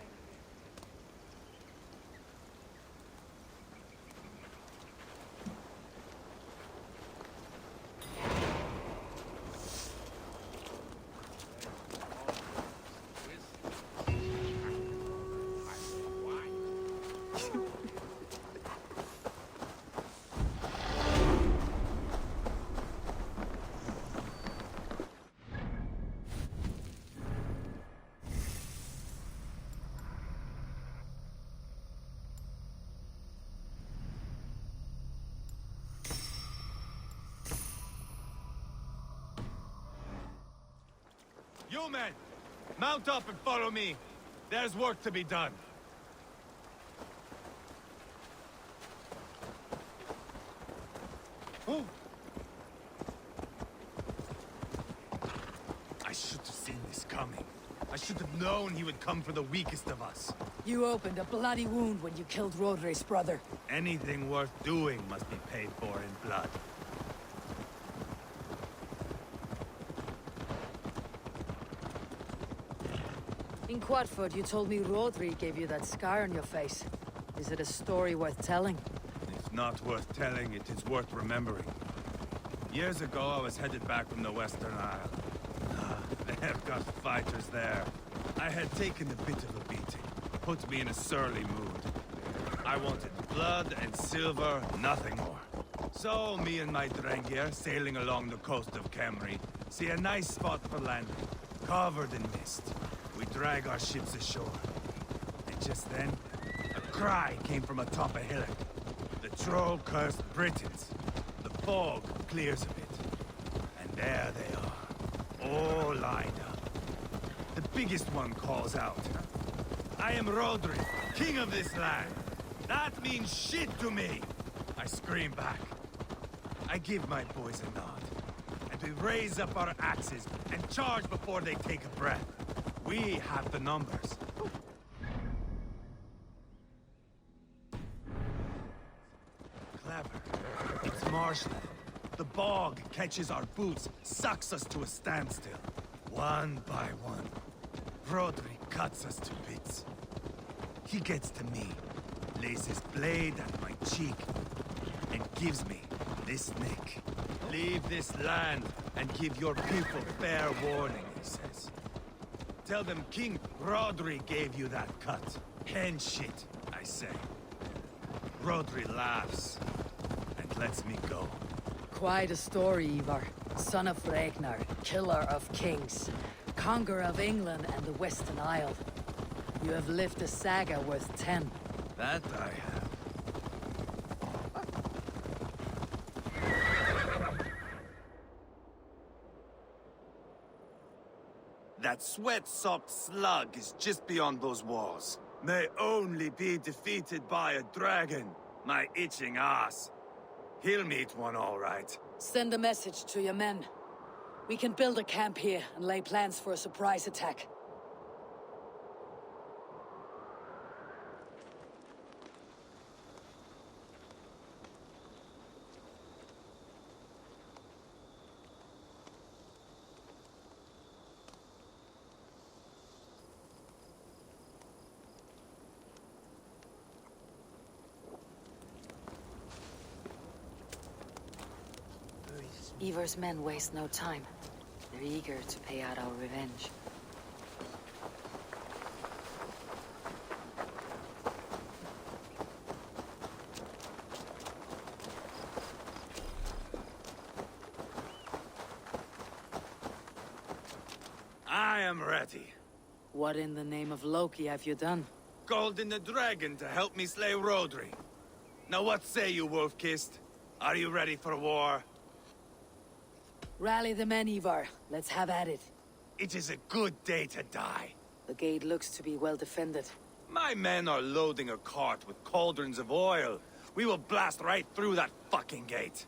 You men, mount up and follow me. There's work to be done. Oh. I should have seen this coming. I should have known he would come for the weakest of us. You opened a bloody wound when you killed Rodri's brother. Anything worth doing must be paid for in blood. In Quadford, you told me Rodri gave you that scar on your face. Is it a story worth telling? It's not worth telling, it is worth remembering. Years ago, I was headed back from the Western Isle. They've got fighters there. I had taken a bit of a beating. Put me in a surly mood. I wanted blood and silver, nothing more. So, me and my Drengir, sailing along the coast of Kemri, see a nice spot for landing, covered in mist. We drag our ships ashore. And just then, a cry came from atop a hillock. The troll-cursed Britons. The fog clears a bit. And there they are, all lined up. The biggest one calls out, "I am Rodri, king of this land. That means shit to me." I scream back. I give my boys a nod. And we raise up our axes and charge before they take a breath. We have the numbers. Clever. It's marshland. The bog catches our boots, sucks us to a standstill. One by one, Rodri cuts us to bits. He gets to me, lays his blade at my cheek, and gives me this nick. Leave this land and give your people fair warning, he says. Tell them King Rodri gave you that cut. Hen shit, I say. Rodri laughs and lets me go. Quite a story, Ivar. Son of Ragnar, killer of kings, conqueror of England and the Western Isle. You have lived a saga worth 10. That I have. That sweat-sopped slug is just beyond those walls. May only be defeated by a dragon, my itching ass. He'll meet one all right. Send a message to your men. We can build a camp here and lay plans for a surprise attack. Ivar's men waste no time. They're eager to pay out our revenge. I am ready. What in the name of Loki have you done? Called in the dragon to help me slay Rodri. Now what say you, Wolf-Kissed? Are you ready for war? Rally the men, Ivar. Let's have at it. It is a good day to die. The gate looks to be well defended. My men are loading a cart with cauldrons of oil. We will blast right through that fucking gate.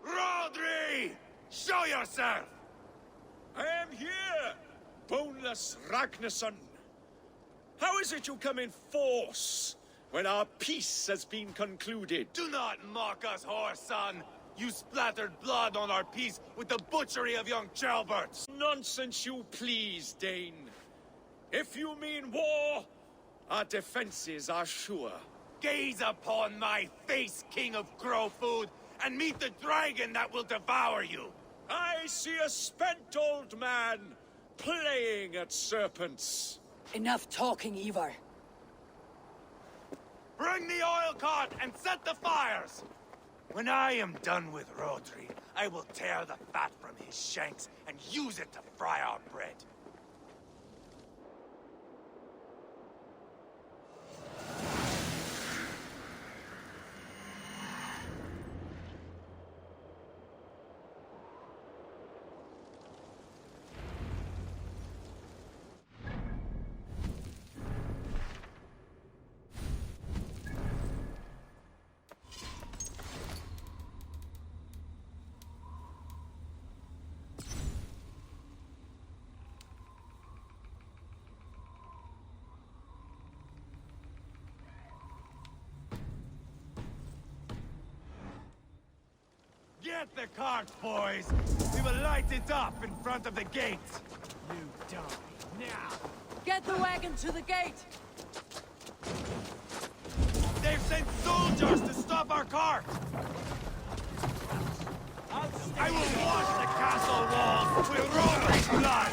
Rodri! Show yourself! I am here, boneless Ragnarsson. How is it you come in force when our peace has been concluded? Do not mock us, whoreson! You splattered blood on our peace with the butchery of young Chalberts! Nonsense you please, Dane. If you mean war, our defenses are sure. Gaze upon my face, King of Grow Food, and meet the dragon that will devour you! I see a spent old man playing at serpents. Enough talking, Ivar. Bring the oil cart and set the fires! When I am done with Rodri, I will tear the fat from his shanks and use it to fry our bread. Get the cart, boys! We will light it up in front of the gate! You die now! Get the wagon to the gate! They've sent soldiers to stop our cart! I will wash the castle walls with Roman blood!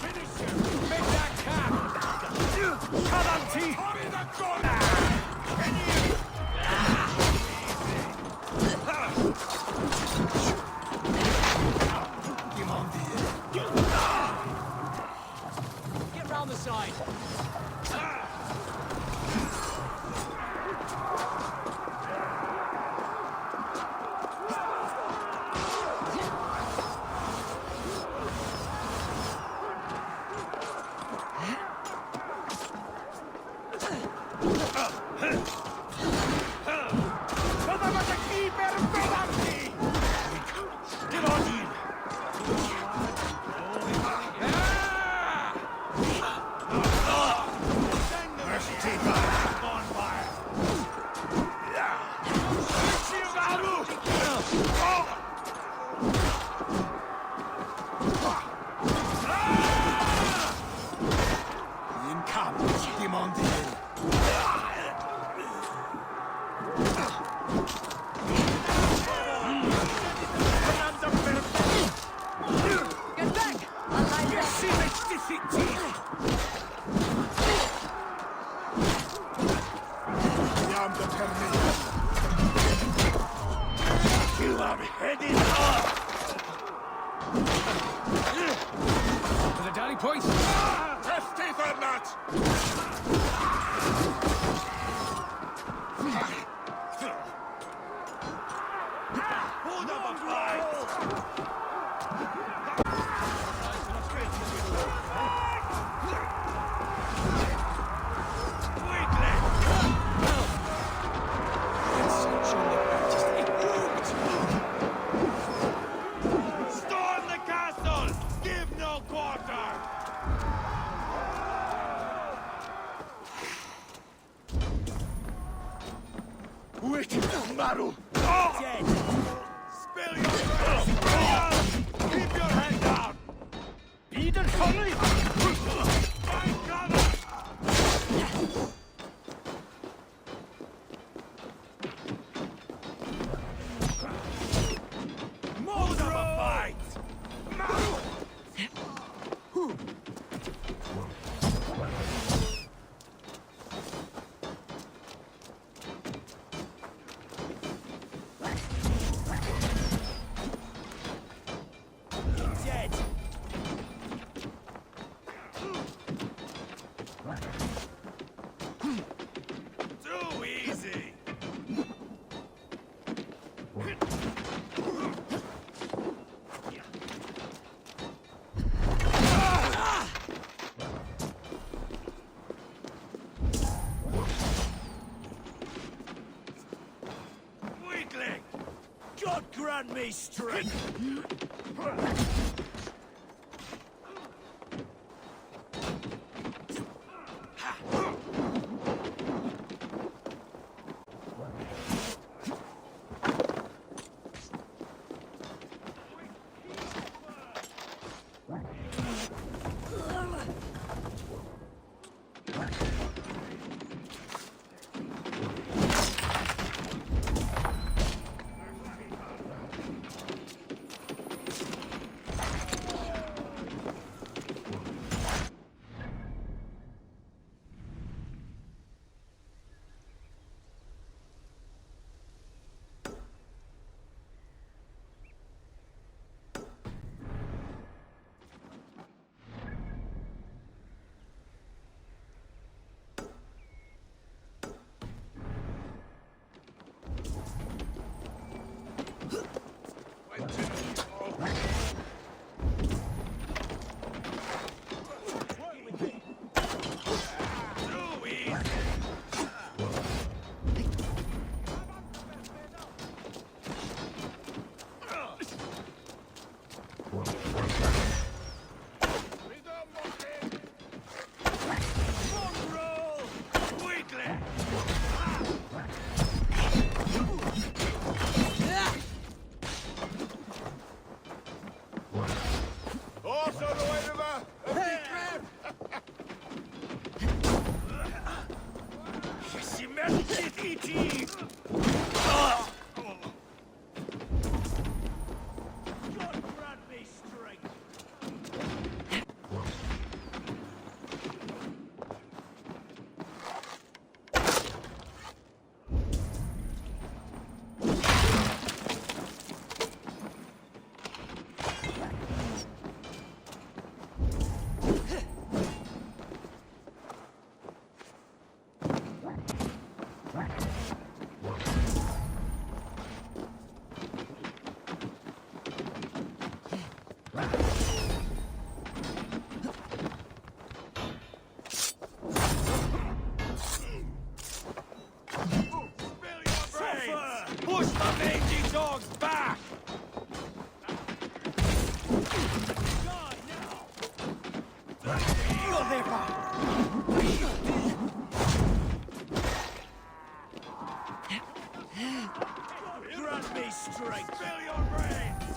Finish him! Make that cap! Come on, T! Hurry the corner! Can you? Get round the side! Dead! Spill your blood! Keep your head down! Beaten fully! Find cover! More of a fight! Too easy! Weakling! God grant me strength! Push the mangy dogs back! Grant me strength! Spill your brains!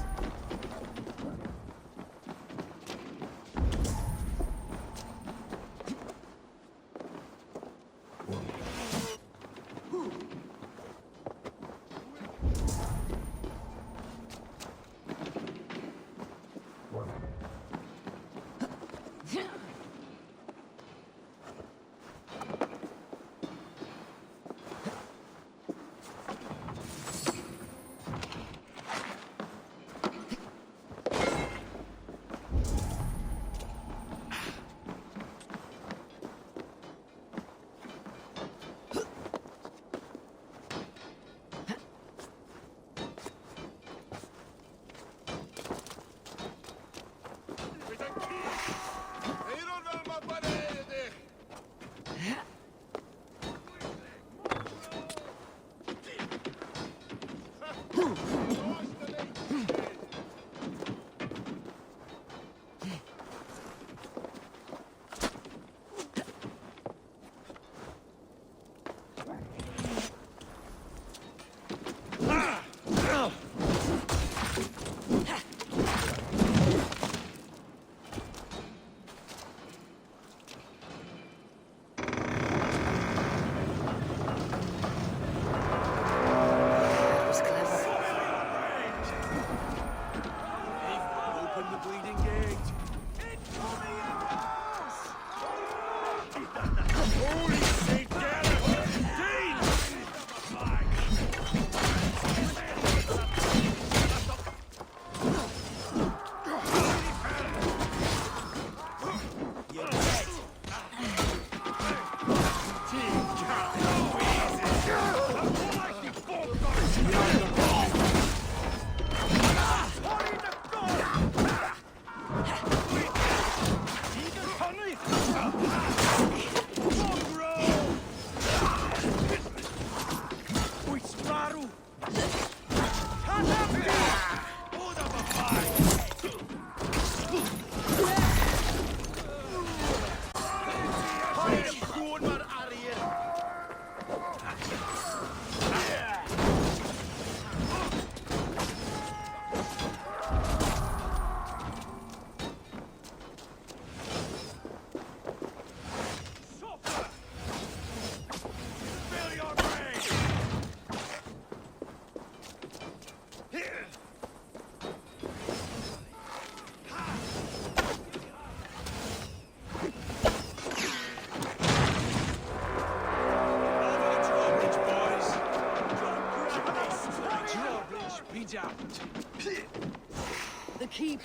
The keep.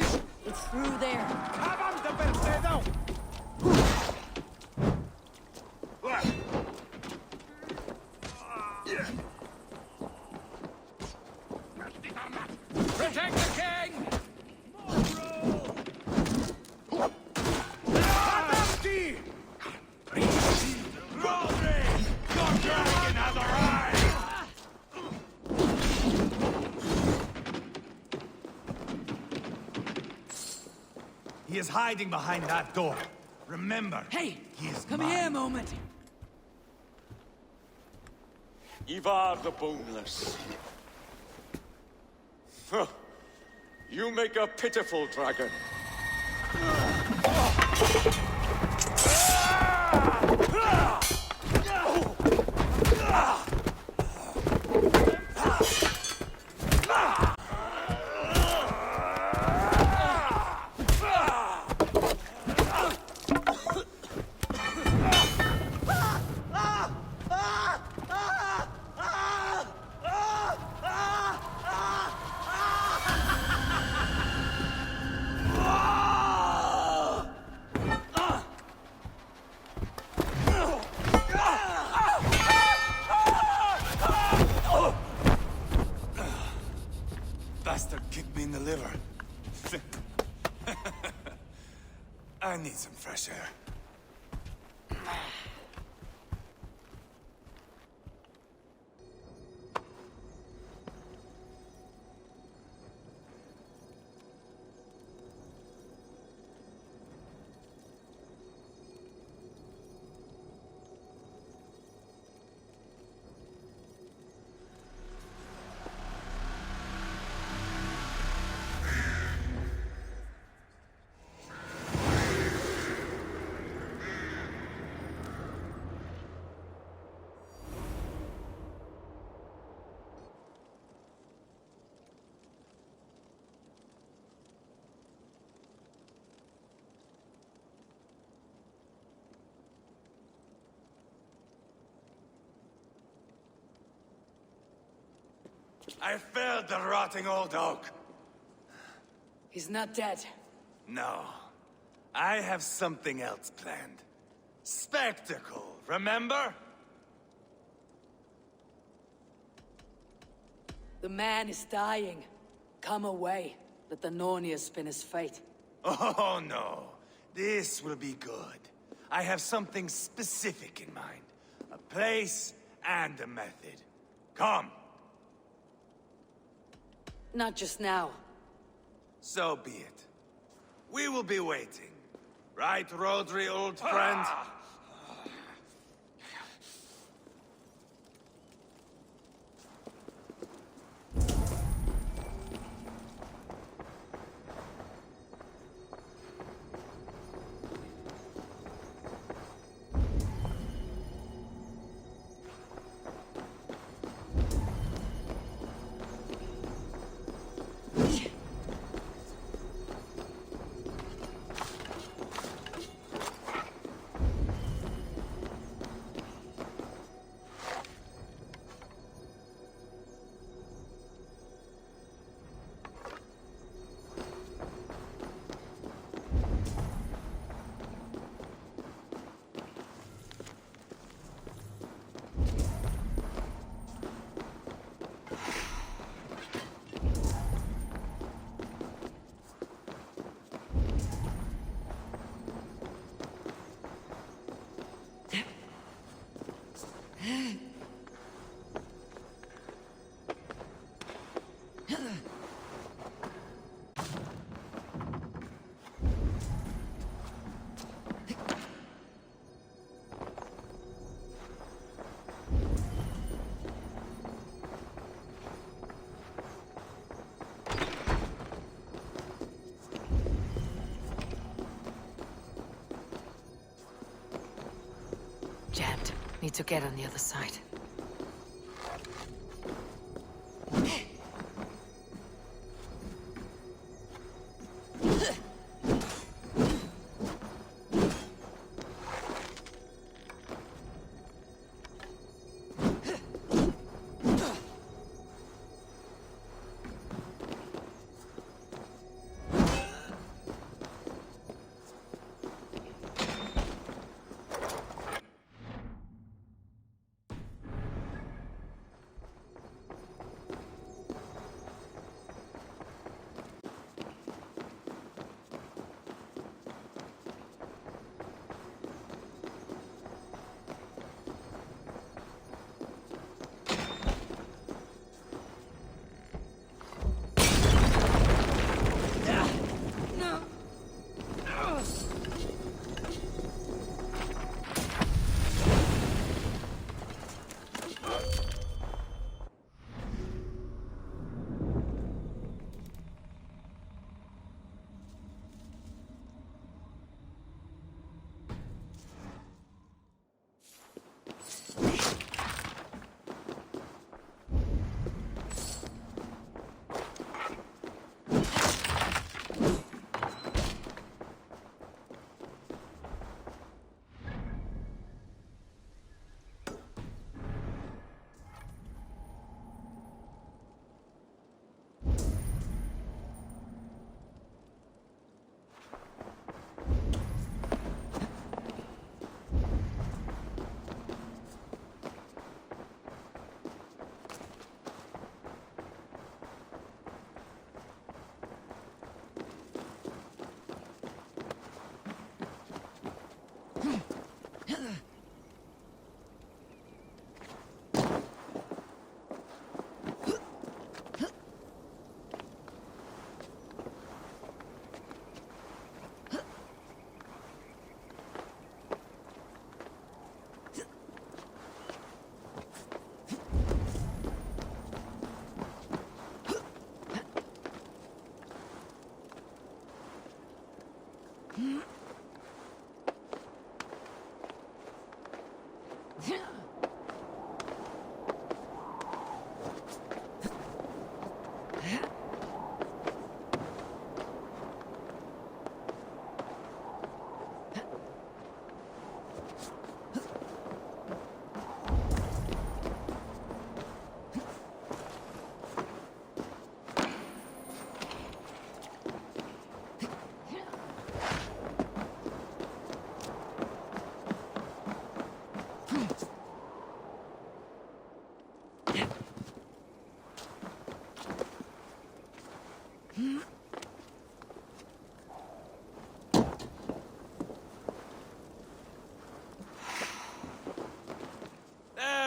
It's through there. Protect the king! He is hiding behind that door. Remember, Hey, he is come mine. here a moment. Ivar the Boneless. Huh. You make a pitiful dragon. I need some fresh air. I felled the rotting old oak. He's not dead. No. I have something else planned. Spectacle, remember? The man is dying. Come away. Let the Nornir spin his fate. Oh, no. This will be good. I have something specific in mind. A place and a method. Come. Not just now. So be it. We will be waiting. Right, Rodri, old friend? Jammed. Need to get on the other side.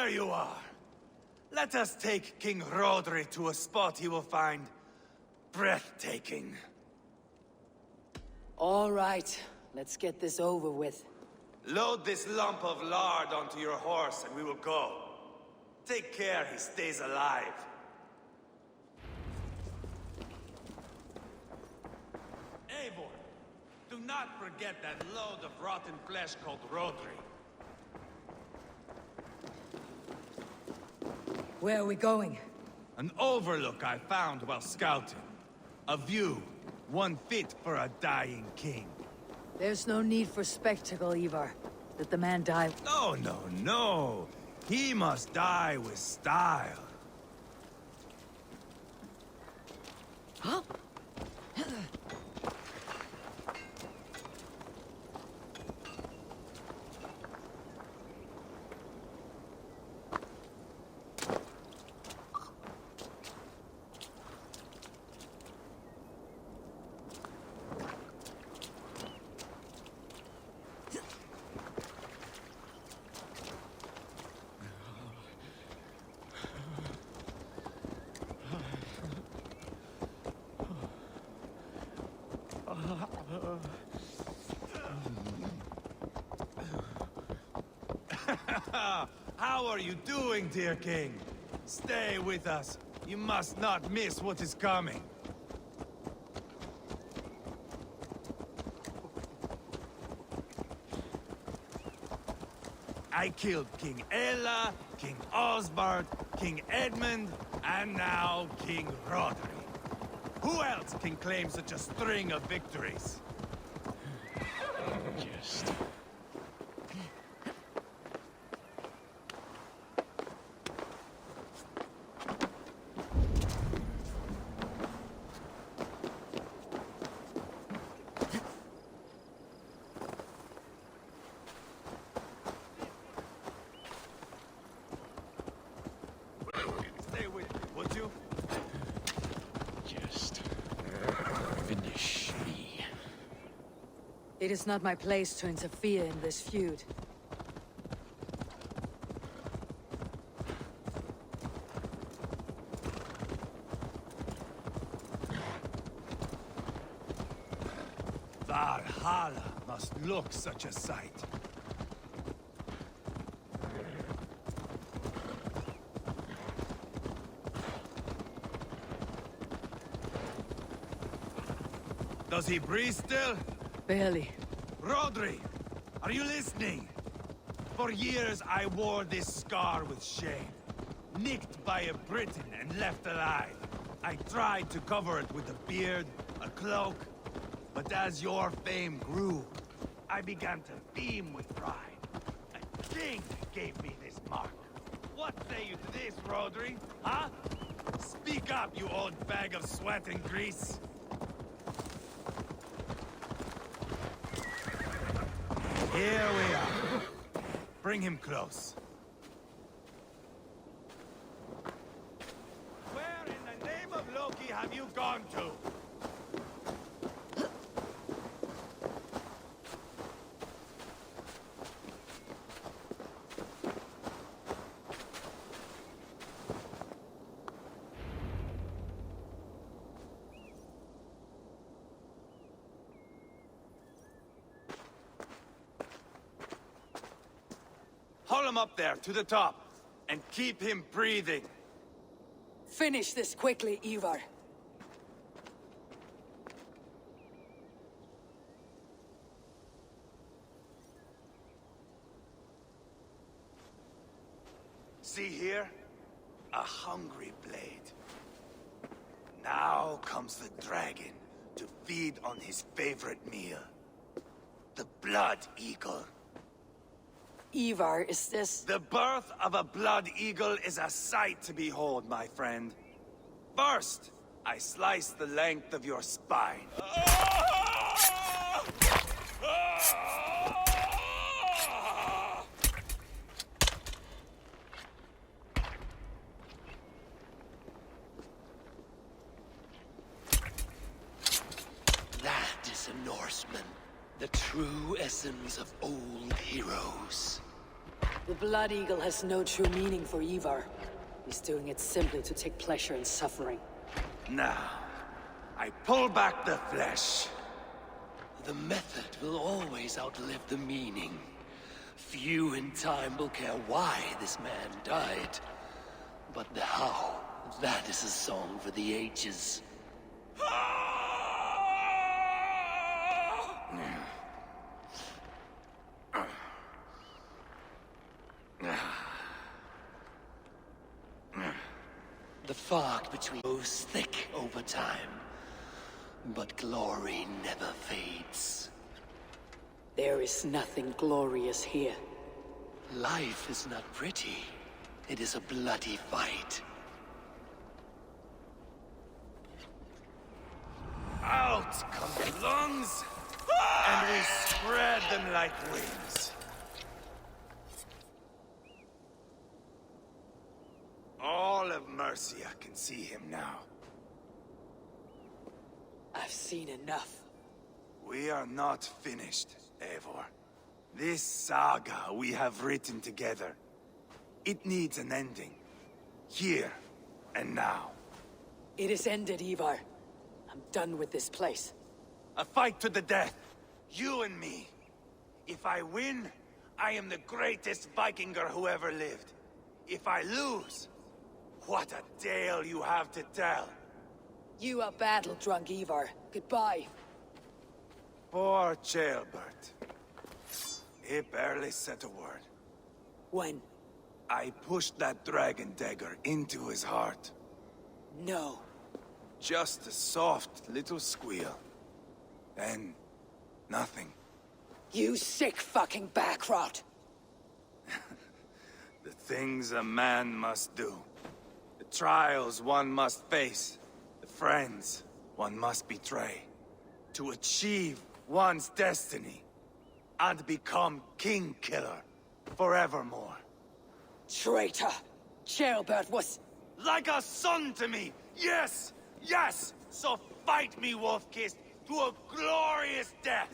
There you are. Let us take King Rodri to a spot he will find breathtaking. All right, let's get this over with. Load this lump of lard onto your horse and we will go. Take care he stays alive. Eivor, do not forget that load of rotten flesh called Rodri. Where are we going? An overlook I found while scouting. A view, one fit for a dying king. There's no need for spectacle, Ivar. Let the man die. No, no, no. He must die with style. Huh? How are you doing, dear king? Stay with us. You must not miss what is coming. I killed King Ella, King Osbert, King Edmund, and now King Rodri. Who else can claim such a string of victories? Just... Stay with me, would you? Just... finish me. It is not my place to interfere in this feud. Valhalla must look such a sight. Does he breathe still? Barely. Rodri, are you listening? For years I wore this scar with shame. Nicked by a Briton and left alive. I tried to cover it with a beard, a cloak, but as your fame grew, I began to beam with pride. A king gave me this mark. What say you to this, Rodri? Huh? Speak up, you old bag of sweat and grease. Here we are. Bring him close. Where in the name of Loki have you gone to? Haul him up there, to the top, and keep him breathing. Finish this quickly, Ivar. See here? A hungry blade. Now comes the dragon to feed on his favorite meal. The blood eagle. Ivar, is this... The birth of a blood eagle is a sight to behold, my friend. First, I slice the length of your spine. That is a Norseman. The true essence of old heroes. The Blood Eagle has no true meaning for Ivar. He's doing it simply to take pleasure in suffering. Now, I pull back the flesh. The method will always outlive the meaning. Few in time will care why this man died. But the how, that is a song for the ages. The fog between grows thick over time, but glory never fades. There is nothing glorious here. Life is not pretty. It is a bloody fight. Out come the lungs, and we spread them like wings. All of Mercia can see him now. I've seen enough. We are not finished, Eivor. This saga we have written together, it needs an ending. Here and now. It is ended, Ivar. I'm done with this place. A fight to the death. You and me. If I win, I am the greatest Vikinger who ever lived. If I lose, what a tale you have to tell. You are battle-drunk, Ivar. Goodbye. Poor Ceolbert. He barely said a word. When? I pushed that dragon dagger into his heart. No. Just a soft little squeal. Then, nothing. You sick fucking backrot! The things a man must do. The trials one must face. The friends one must betray. To achieve one's destiny. And become king-killer forevermore. Traitor! Ceolbert was... Like a son to me! Yes! Yes! So fight me, Wolf-Kissed, to a glorious death!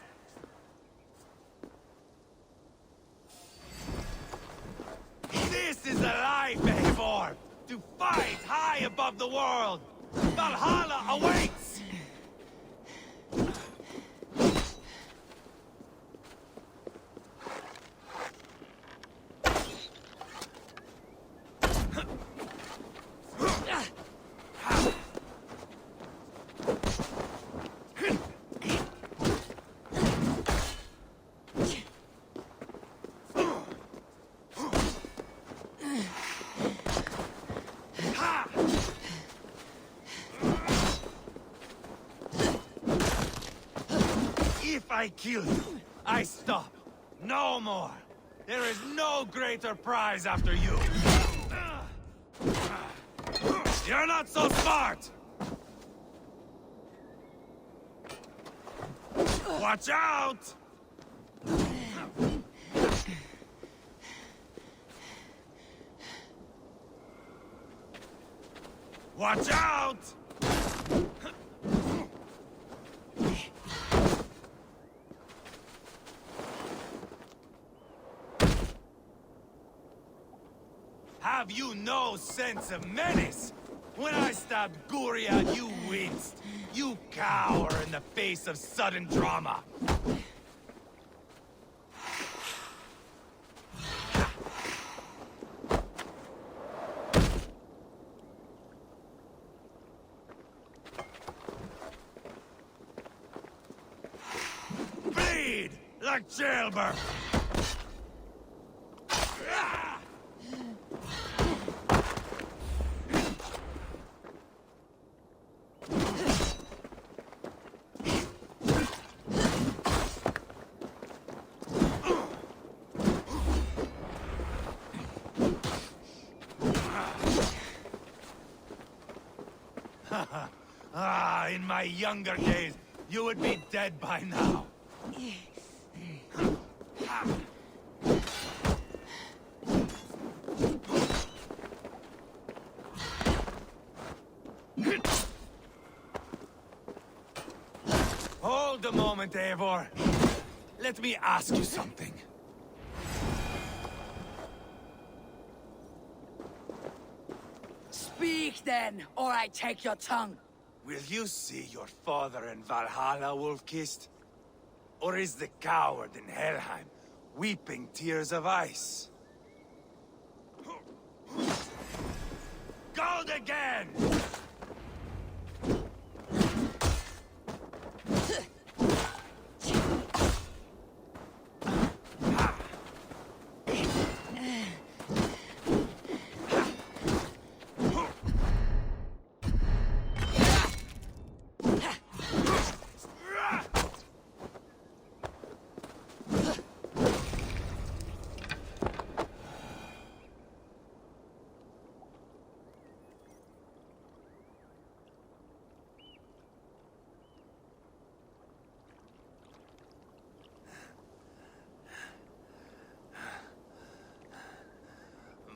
This is a life, Eivor! To fight high above the world! Valhalla awaits! If I kill you, I stop. No more. There is no greater prize after you. You're not so smart! Watch out! Watch out! Have you no sense of menace? When I stabbed Guria, you winced. You cower in the face of sudden drama. Bleed like Ceolbert! In my younger days, you would be dead by now. Hold a moment, Eivor. Let me ask you something. Speak then, or I take your tongue. Will you see your father in Valhalla, Wolf-Kissed? Or is the coward in Helheim weeping tears of ice? Gold again!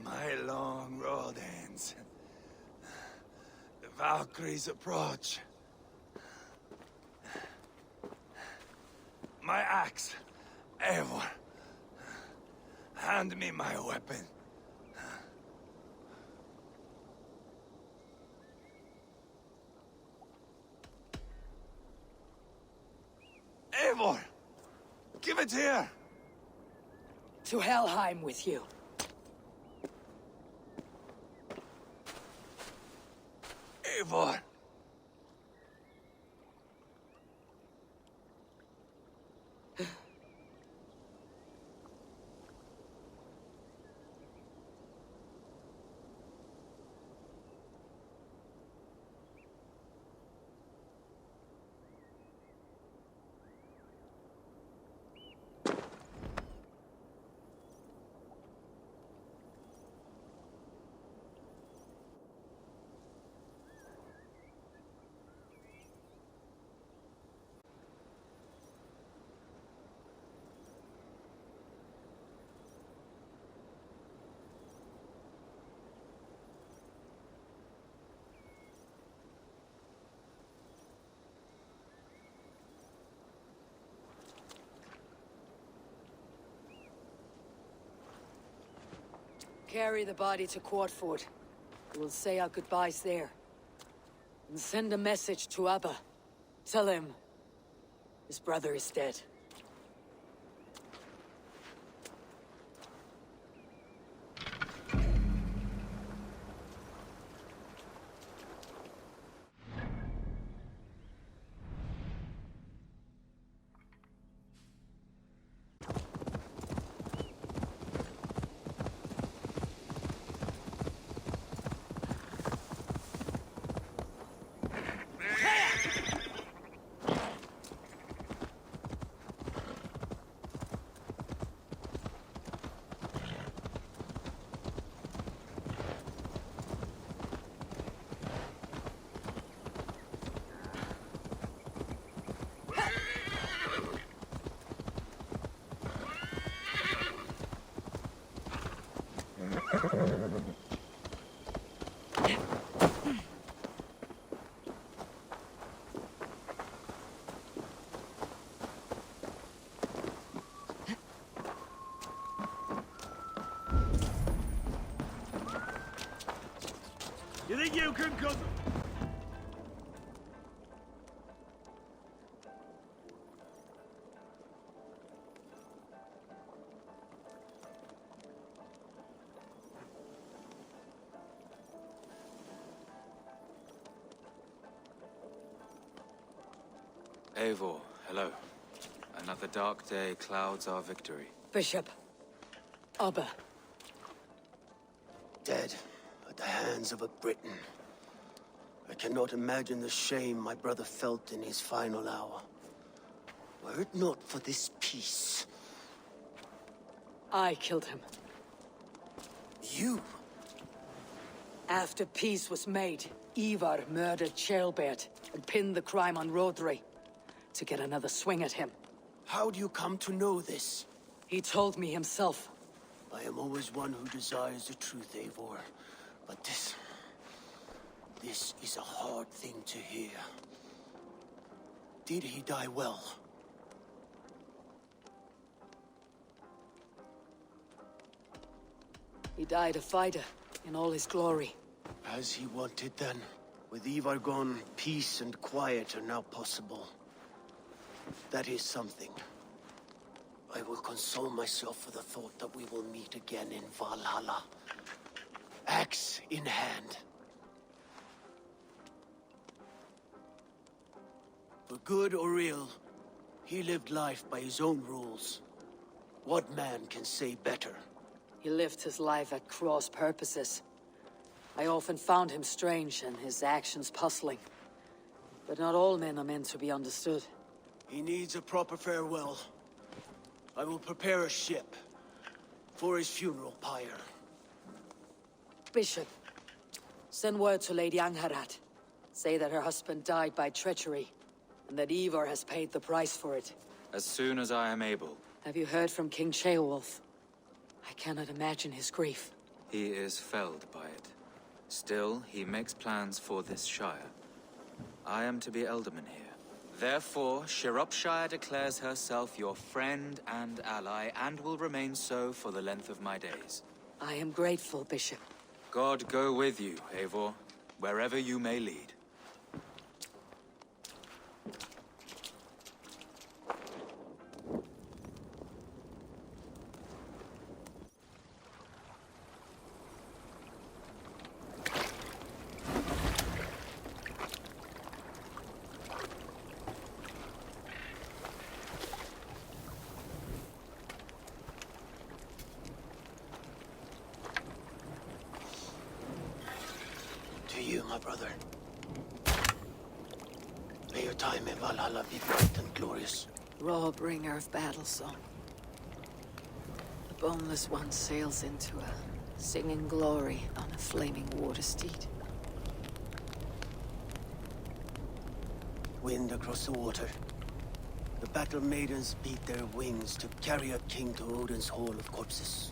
My long road ends. The Valkyries approach. My axe, Eivor. Hand me my weapon. Eivor! Give it here! To Helheim with you. Eivor! Carry the body to Quartford. We'll say our goodbyes there. And send a message to Abba. Tell him his brother is dead. You think you can come? Eivor, hello. Another dark day clouds our victory. Bishop. Abba. Dead at the hands of a Briton. I cannot imagine the shame my brother felt in his final hour. Were it not for this peace. I killed him. You? After peace was made, Ivar murdered Ceolbert and pinned the crime on Rodri to get another swing at him. How do you come to know this? He told me himself. I am always one who desires the truth, Eivor. But this is a hard thing to hear. Did he die well? He died a fighter in all his glory. As he wanted then. With Ivar gone, peace and quiet are now possible. That is something. I will console myself with the thought that we will meet again in Valhalla. Axe in hand. For good or ill, he lived life by his own rules. What man can say better? He lived his life at cross purposes. I often found him strange and his actions puzzling. But not all men are meant to be understood. He needs a proper farewell. I will prepare a ship for his funeral pyre. Bishop, send word to Lady Angharad. Say that her husband died by treachery, and that Ivar has paid the price for it. As soon as I am able. Have you heard from King Ceolwulf? I cannot imagine his grief. He is felled by it. Still, he makes plans for this shire. I am to be Elderman here. Therefore, Shropshire declares herself your friend and ally, and will remain so for the length of my days. I am grateful, Bishop. God go with you, Eivor, wherever you may lead. To you, my brother. May your time in Valhalla be bright and glorious. Raw bringer of battle song. The boneless one sails into a singing glory on a flaming water steed. Wind across the water. The battle maidens beat their wings to carry a king to Odin's Hall of Corpses.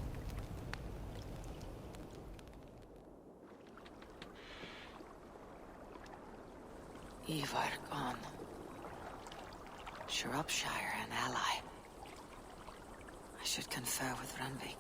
Ivar gone. Shropshire an ally. I should confer with Randvi.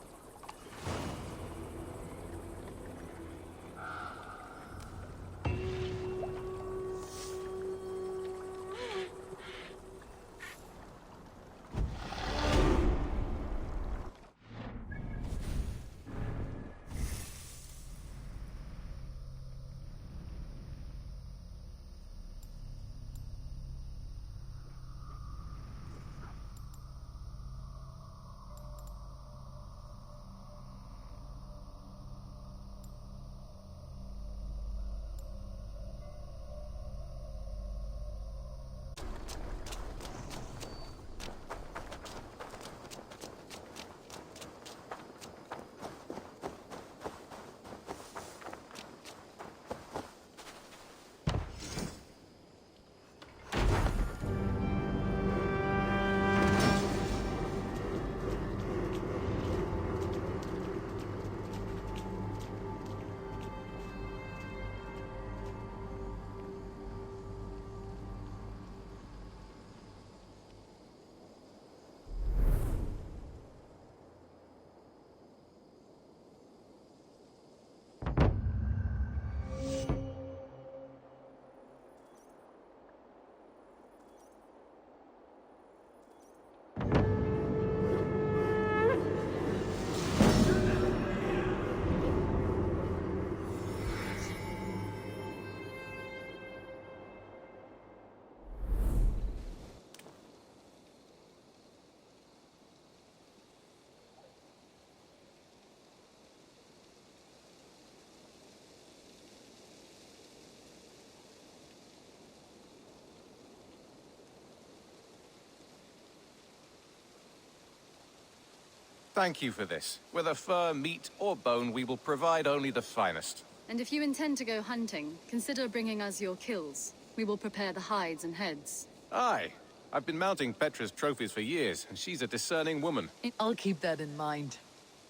Thank you for this. Whether fur, meat, or bone, we will provide only the finest. And if you intend to go hunting, consider bringing us your kills. We will prepare the hides and heads. Aye. I've been mounting Petra's trophies for years, and she's a discerning woman. I'll keep that in mind.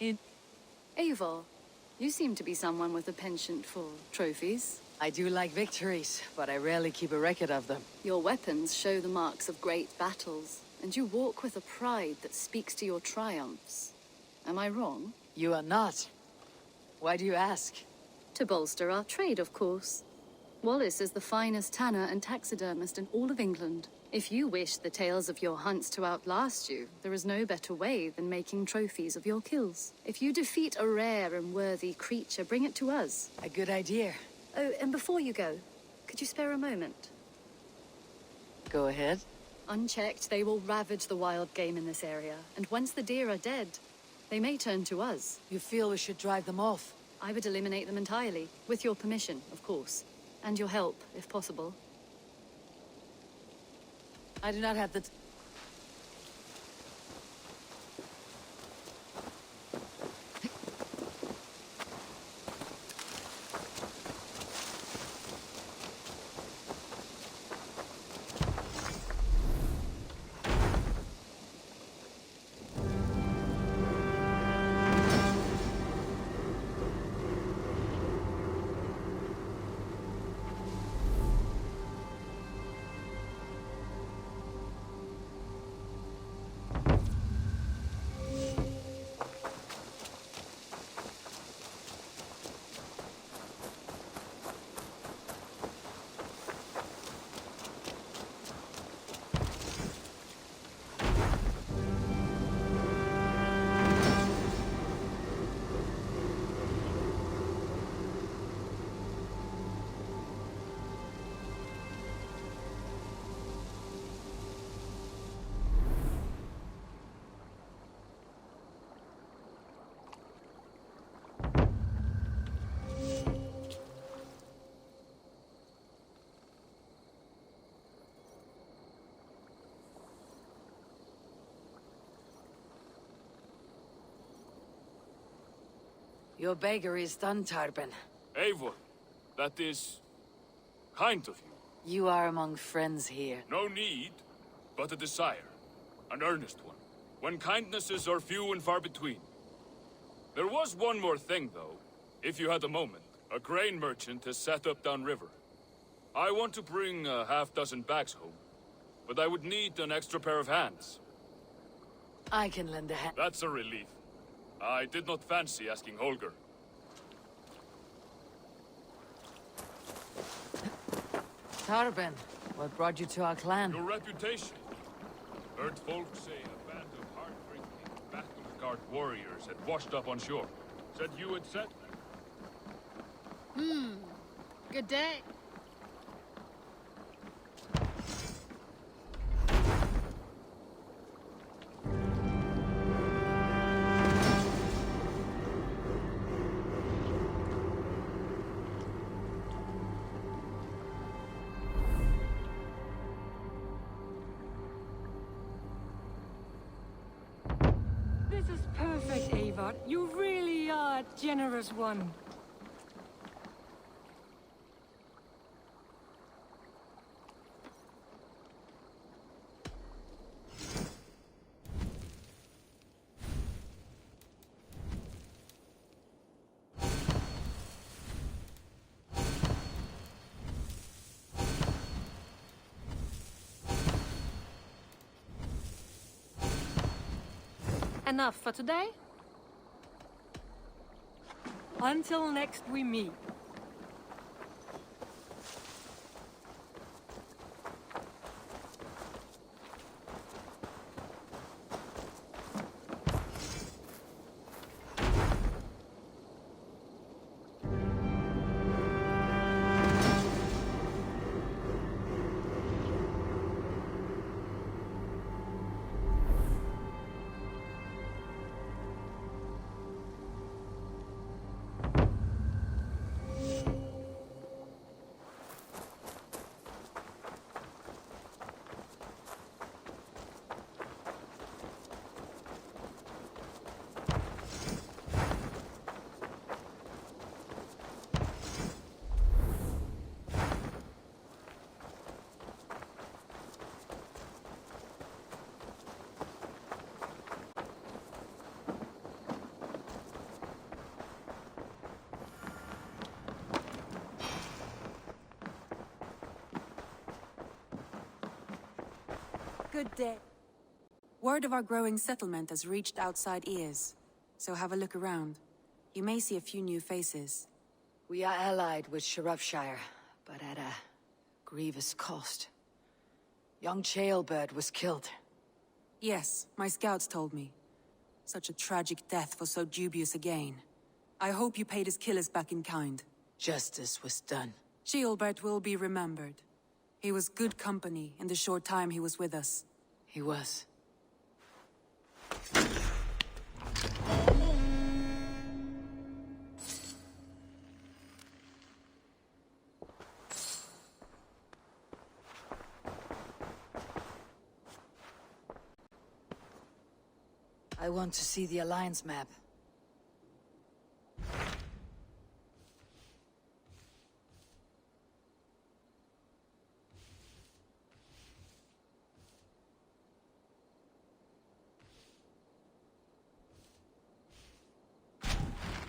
Eivor, you seem to be someone with a penchant for trophies. I do like victories, but I rarely keep a record of them. Your weapons show the marks of great battles, and you walk with a pride that speaks to your triumphs. Am I wrong? You are not. Why do you ask? To bolster our trade, of course. Wallace is the finest tanner and taxidermist in all of England. If you wish the tales of your hunts to outlast you, there is no better way than making trophies of your kills. If you defeat a rare and worthy creature, bring it to us. A good idea. Oh, and before you go, could you spare a moment? Go ahead. Unchecked, they will ravage the wild game in this area, and once the deer are dead, they may turn to us. You feel we should drive them off? I would eliminate them entirely, with your permission, of course. And your help, if possible. I do not have the... Your beggar is done, Tarben. Eivor, that is... kind of you. You are among friends here. No need, but a desire. An earnest one. When kindnesses are few and far between. There was one more thing, though. If you had a moment. A grain merchant has set up downriver. I want to bring a half-dozen bags home. But I would need an extra pair of hands. I can lend a hand. That's a relief. I did not fancy asking Holger. Tarben, what brought you to our clan? Your reputation. Heard folk say a band of hard-drinking, battle-scarred warriors had washed up on shore. Said you had set... Good day. This is perfect, Eivor. You really are a generous one. Enough for today? Until next we meet. Good day. Word of our growing settlement has reached outside ears, so have a look around. You may see a few new faces. We are allied with Shropshire, but at a grievous cost. Young Chaelbert was killed. Yes, my scouts told me. Such a tragic death for so dubious a gain. I hope you paid his killers back in kind. Justice was done. Chaelbert will be remembered. He was good company in the short time he was with us. He was. I want to see the Alliance map.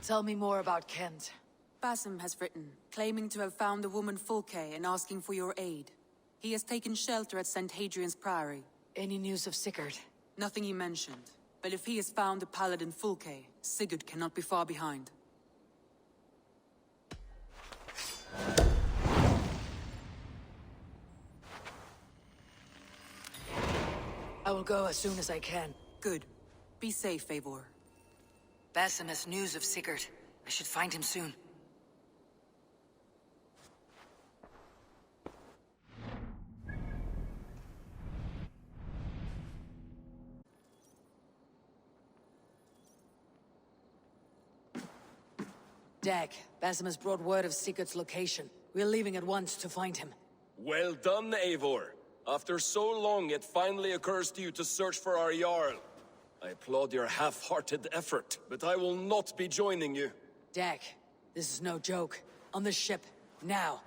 Tell me more about Kent. Basim has written, claiming to have found the woman Fulke and asking for your aid. He has taken shelter at St. Hadrian's Priory. Any news of Sigurd? Nothing he mentioned. But if he has found the paladin Fulke, Sigurd cannot be far behind. I will go as soon as I can. Good. Be safe, Eivor. Basim has news of Sigurd. I should find him soon. Dag, Basim has brought word of Sigurd's location. We're leaving at once to find him. Well done, Eivor. After so long, it finally occurs to you to search for our Jarl. I applaud your half-hearted effort, but I will not be joining you. Dag, this is no joke. On the ship, now.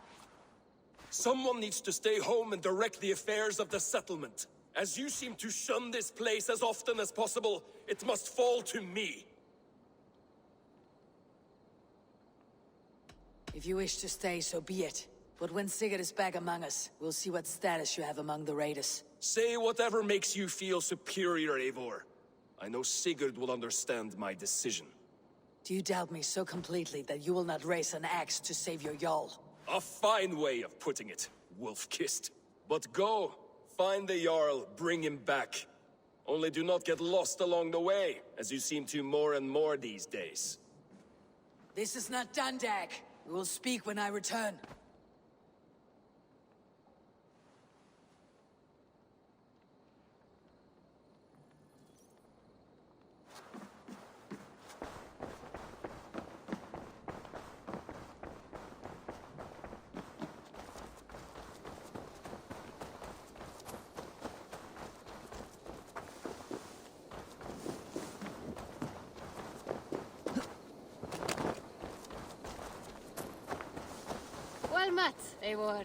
Someone needs to stay home and direct the affairs of the settlement. As you seem to shun this place as often as possible, it must fall to me. If you wish to stay, so be it. But when Sigurd is back among us, we'll see what status you have among the raiders. Say whatever makes you feel superior, Eivor. I know Sigurd will understand my decision. Do you doubt me so completely that you will not raise an axe to save your Jarl? A fine way of putting it, wolf-kissed. But go, find the Jarl, bring him back. Only do not get lost along the way, as you seem to more and more these days. This is not done, Dag. We will speak when I return. Well met, Eivor.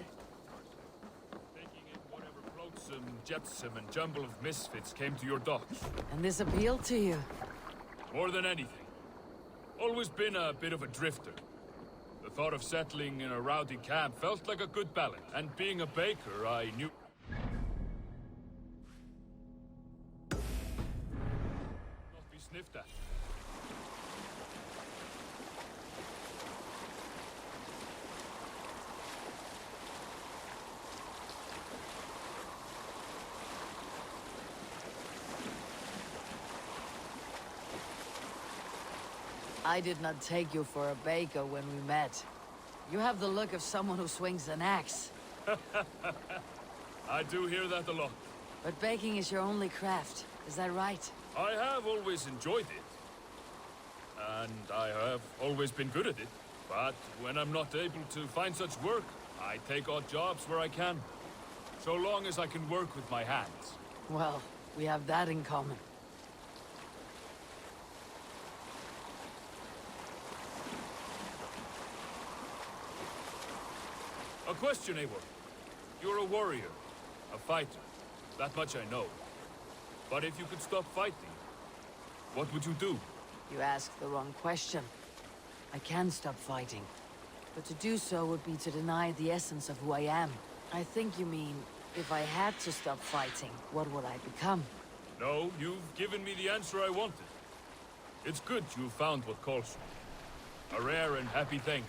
Taking in whatever flotsam, jetsam, and jumble of misfits came to your docks. And this appealed to you? More than anything. Always been a bit of a drifter. The thought of settling in a rowdy camp felt like a good balance. And being a baker, I knew... not be sniffed at. I did not take you for a baker when we met. You have the look of someone who swings an axe. I do hear that a lot. But baking is your only craft, is that right? I have always enjoyed it. And I have always been good at it. But when I'm not able to find such work, I take odd jobs where I can. So long as I can work with my hands. Well, we have that in common. A question, Eivor. You're a warrior, a fighter. That much I know. But if you could stop fighting, what would you do? You asked the wrong question. I can stop fighting. But to do so would be to deny the essence of who I am. I think you mean, if I had to stop fighting, what would I become? No, you've given me the answer I wanted. It's good you found what calls you. A rare and happy thing.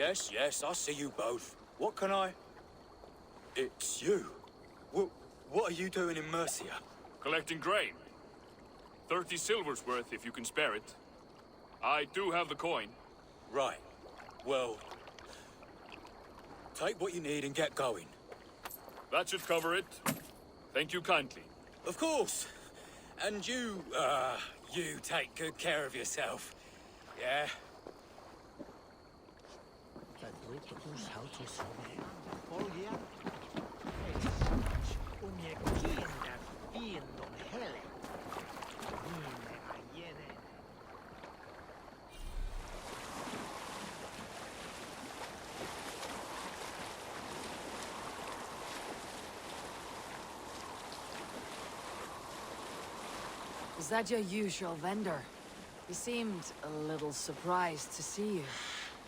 Yes, yes, I see you both. What can I... It's you. What are you doing in Mercia? Collecting grain. 30 silver's worth if you can spare it. I do have the coin. Right. Well... take what you need and get going. That should cover it. Thank you kindly. Of course. And you take good care of yourself. Yeah? Is that your usual vendor? He seemed a little surprised to see you.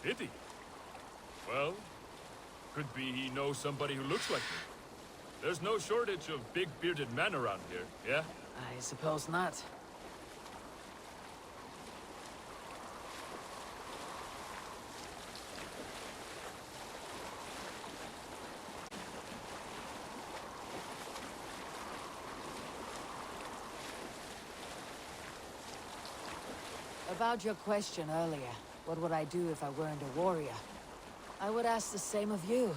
Did he? Well, could be he knows somebody who looks like me. There's no shortage of big bearded men around here, yeah? I suppose not. About your question earlier, what would I do if I weren't a warrior? I would ask the same of you.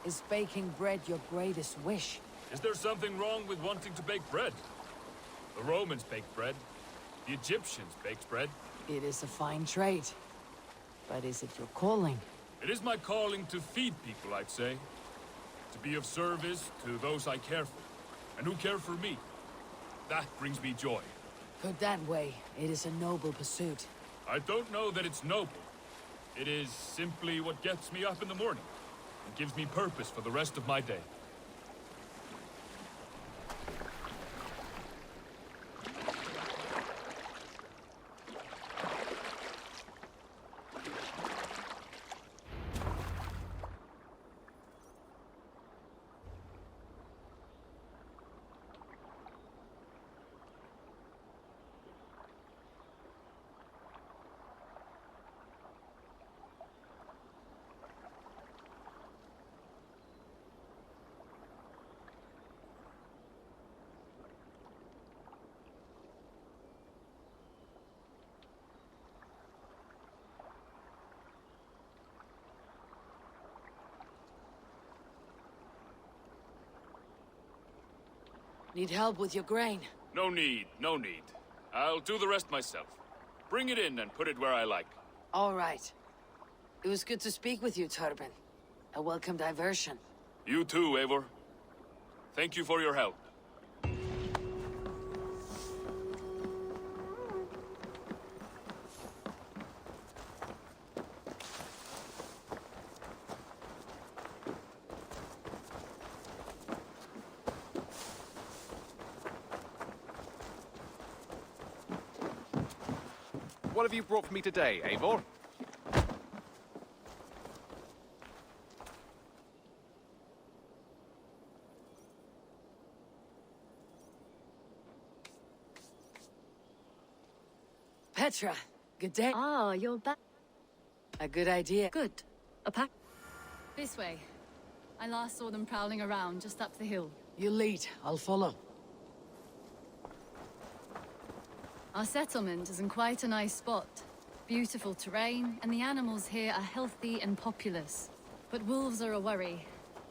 Is baking bread your greatest wish? Is there something wrong with wanting to bake bread? The Romans baked bread. The Egyptians baked bread. It is a fine trade. But is it your calling? It is my calling to feed people, I'd say. To be of service to those I care for, and who care for me. That brings me joy. Put that way, it is a noble pursuit. I don't know that it's noble. It is simply what gets me up in the morning, and gives me purpose for the rest of my day. Need help with your grain? No need, no need. I'll do the rest myself. Bring it in and put it where I like. All right. It was good to speak with you, Turbin. A welcome diversion. You too, Eivor. Thank you for your help. What have you brought for me today, Eivor? Petra, good day. Ah, you're back. A good idea. Good. A pack. This way. I last saw them prowling around just up the hill. You lead, I'll follow. Our settlement is in quite a nice spot. Beautiful terrain, and the animals here are healthy and populous. But wolves are a worry.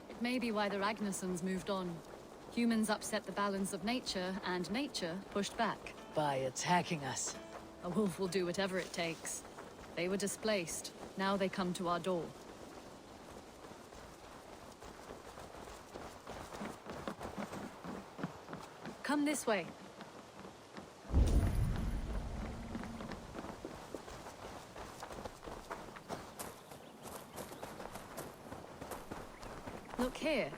It may be why the Ragnarsons moved on. Humans upset the balance of nature, and nature pushed back. By attacking us. A wolf will do whatever it takes. They were displaced. Now they come to our door. Come this way. Look here.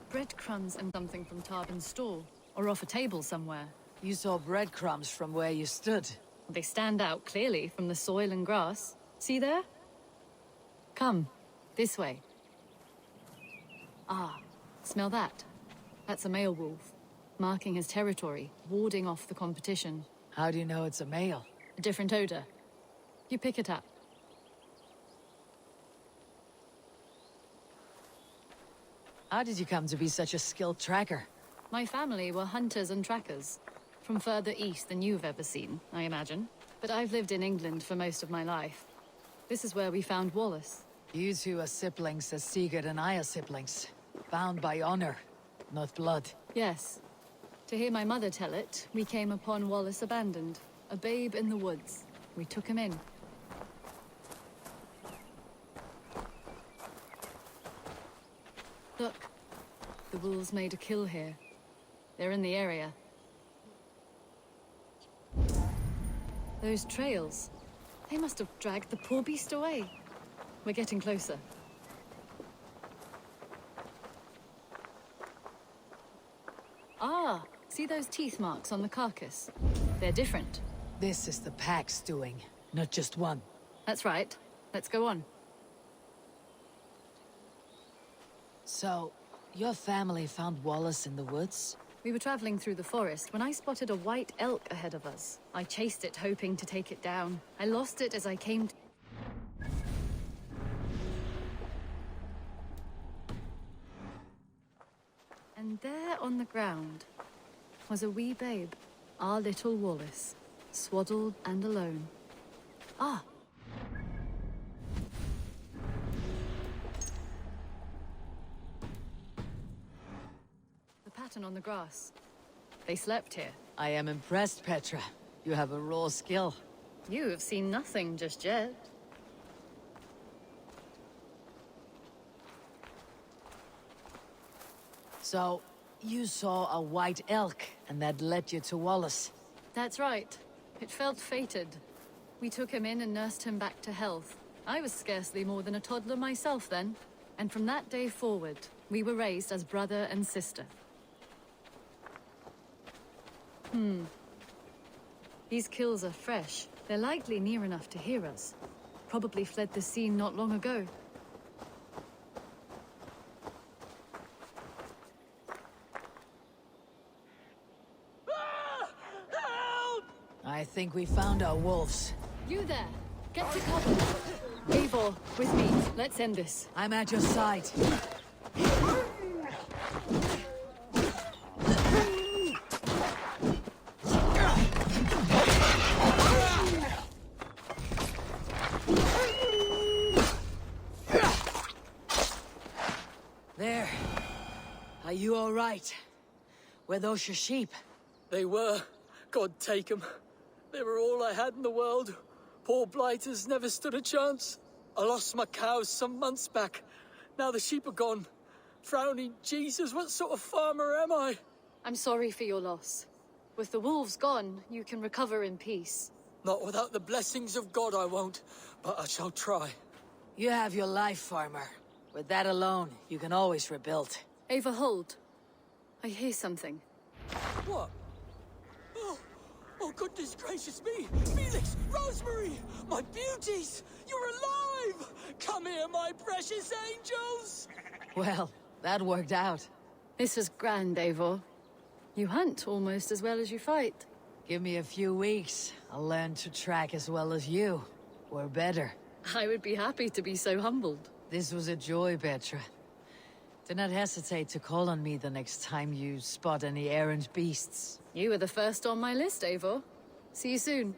Breadcrumbs and something from Tarbin's stall. Or off a table somewhere. You saw breadcrumbs from where you stood. They stand out clearly from the soil and grass. See there? Come. This way. Ah, smell that? That's a male wolf. Marking his territory, warding off the competition. How do you know it's a male? A different odor. You pick it up. How did you come to be such a skilled tracker? My family were hunters and trackers. From further east than you've ever seen, I imagine. But I've lived in England for most of my life. This is where we found Wallace. You two are siblings as Sigurd and I are siblings. Bound by honor, not blood. Yes. To hear my mother tell it, we came upon Wallace abandoned. A babe in the woods. We took him in. Look. The wolves made a kill here. They're in the area. Those trails. They must have dragged the poor beast away. We're getting closer. Ah, see those teeth marks on the carcass? They're different. This is the pack's doing, not just one. That's right. Let's go on. So, your family found Wallace in the woods? We were traveling through the forest when I spotted a white elk ahead of us. I chased it, hoping to take it down. I lost it as I came to... And there on the ground was a wee babe, our little Wallace, swaddled and alone. Ah! The pattern on the grass. They slept here. I am impressed, Petra. You have a raw skill. You have seen nothing just yet. So, you saw a white elk, and that led you to Wallace? That's right. It felt fated. We took him in and nursed him back to health. I was scarcely more than a toddler myself then. And from that day forward, we were raised as brother and sister. These kills are fresh. They're likely near enough to hear us. Probably fled the scene not long ago. I think we found our wolves. You there! Get to cover! Eivor, with me. Let's end this. I'm at your side. There. Are you all right? Were those your sheep? They were. God take them. They were all I had in the world. Poor blighters never stood a chance. I lost my cows some months back. Now the sheep are gone. Frowning Jesus, what sort of farmer am I? I'm sorry for your loss. With the wolves gone, you can recover in peace. Not without the blessings of God I won't, but I shall try. You have your life, farmer. With that alone, you can always rebuild. Eivor, hold. I hear something. What? Oh, goodness gracious me! Felix! Rosemary! My beauties! You're alive! Come here, my precious angels! Well, that worked out. This was grand, Eivor. You hunt almost as well as you fight. Give me a few weeks. I'll learn to track as well as you. Or better. I would be happy to be so humbled. This was a joy, Petra. Do not hesitate to call on me the next time you spot any errant beasts. You were the first on my list, Eivor. See you soon.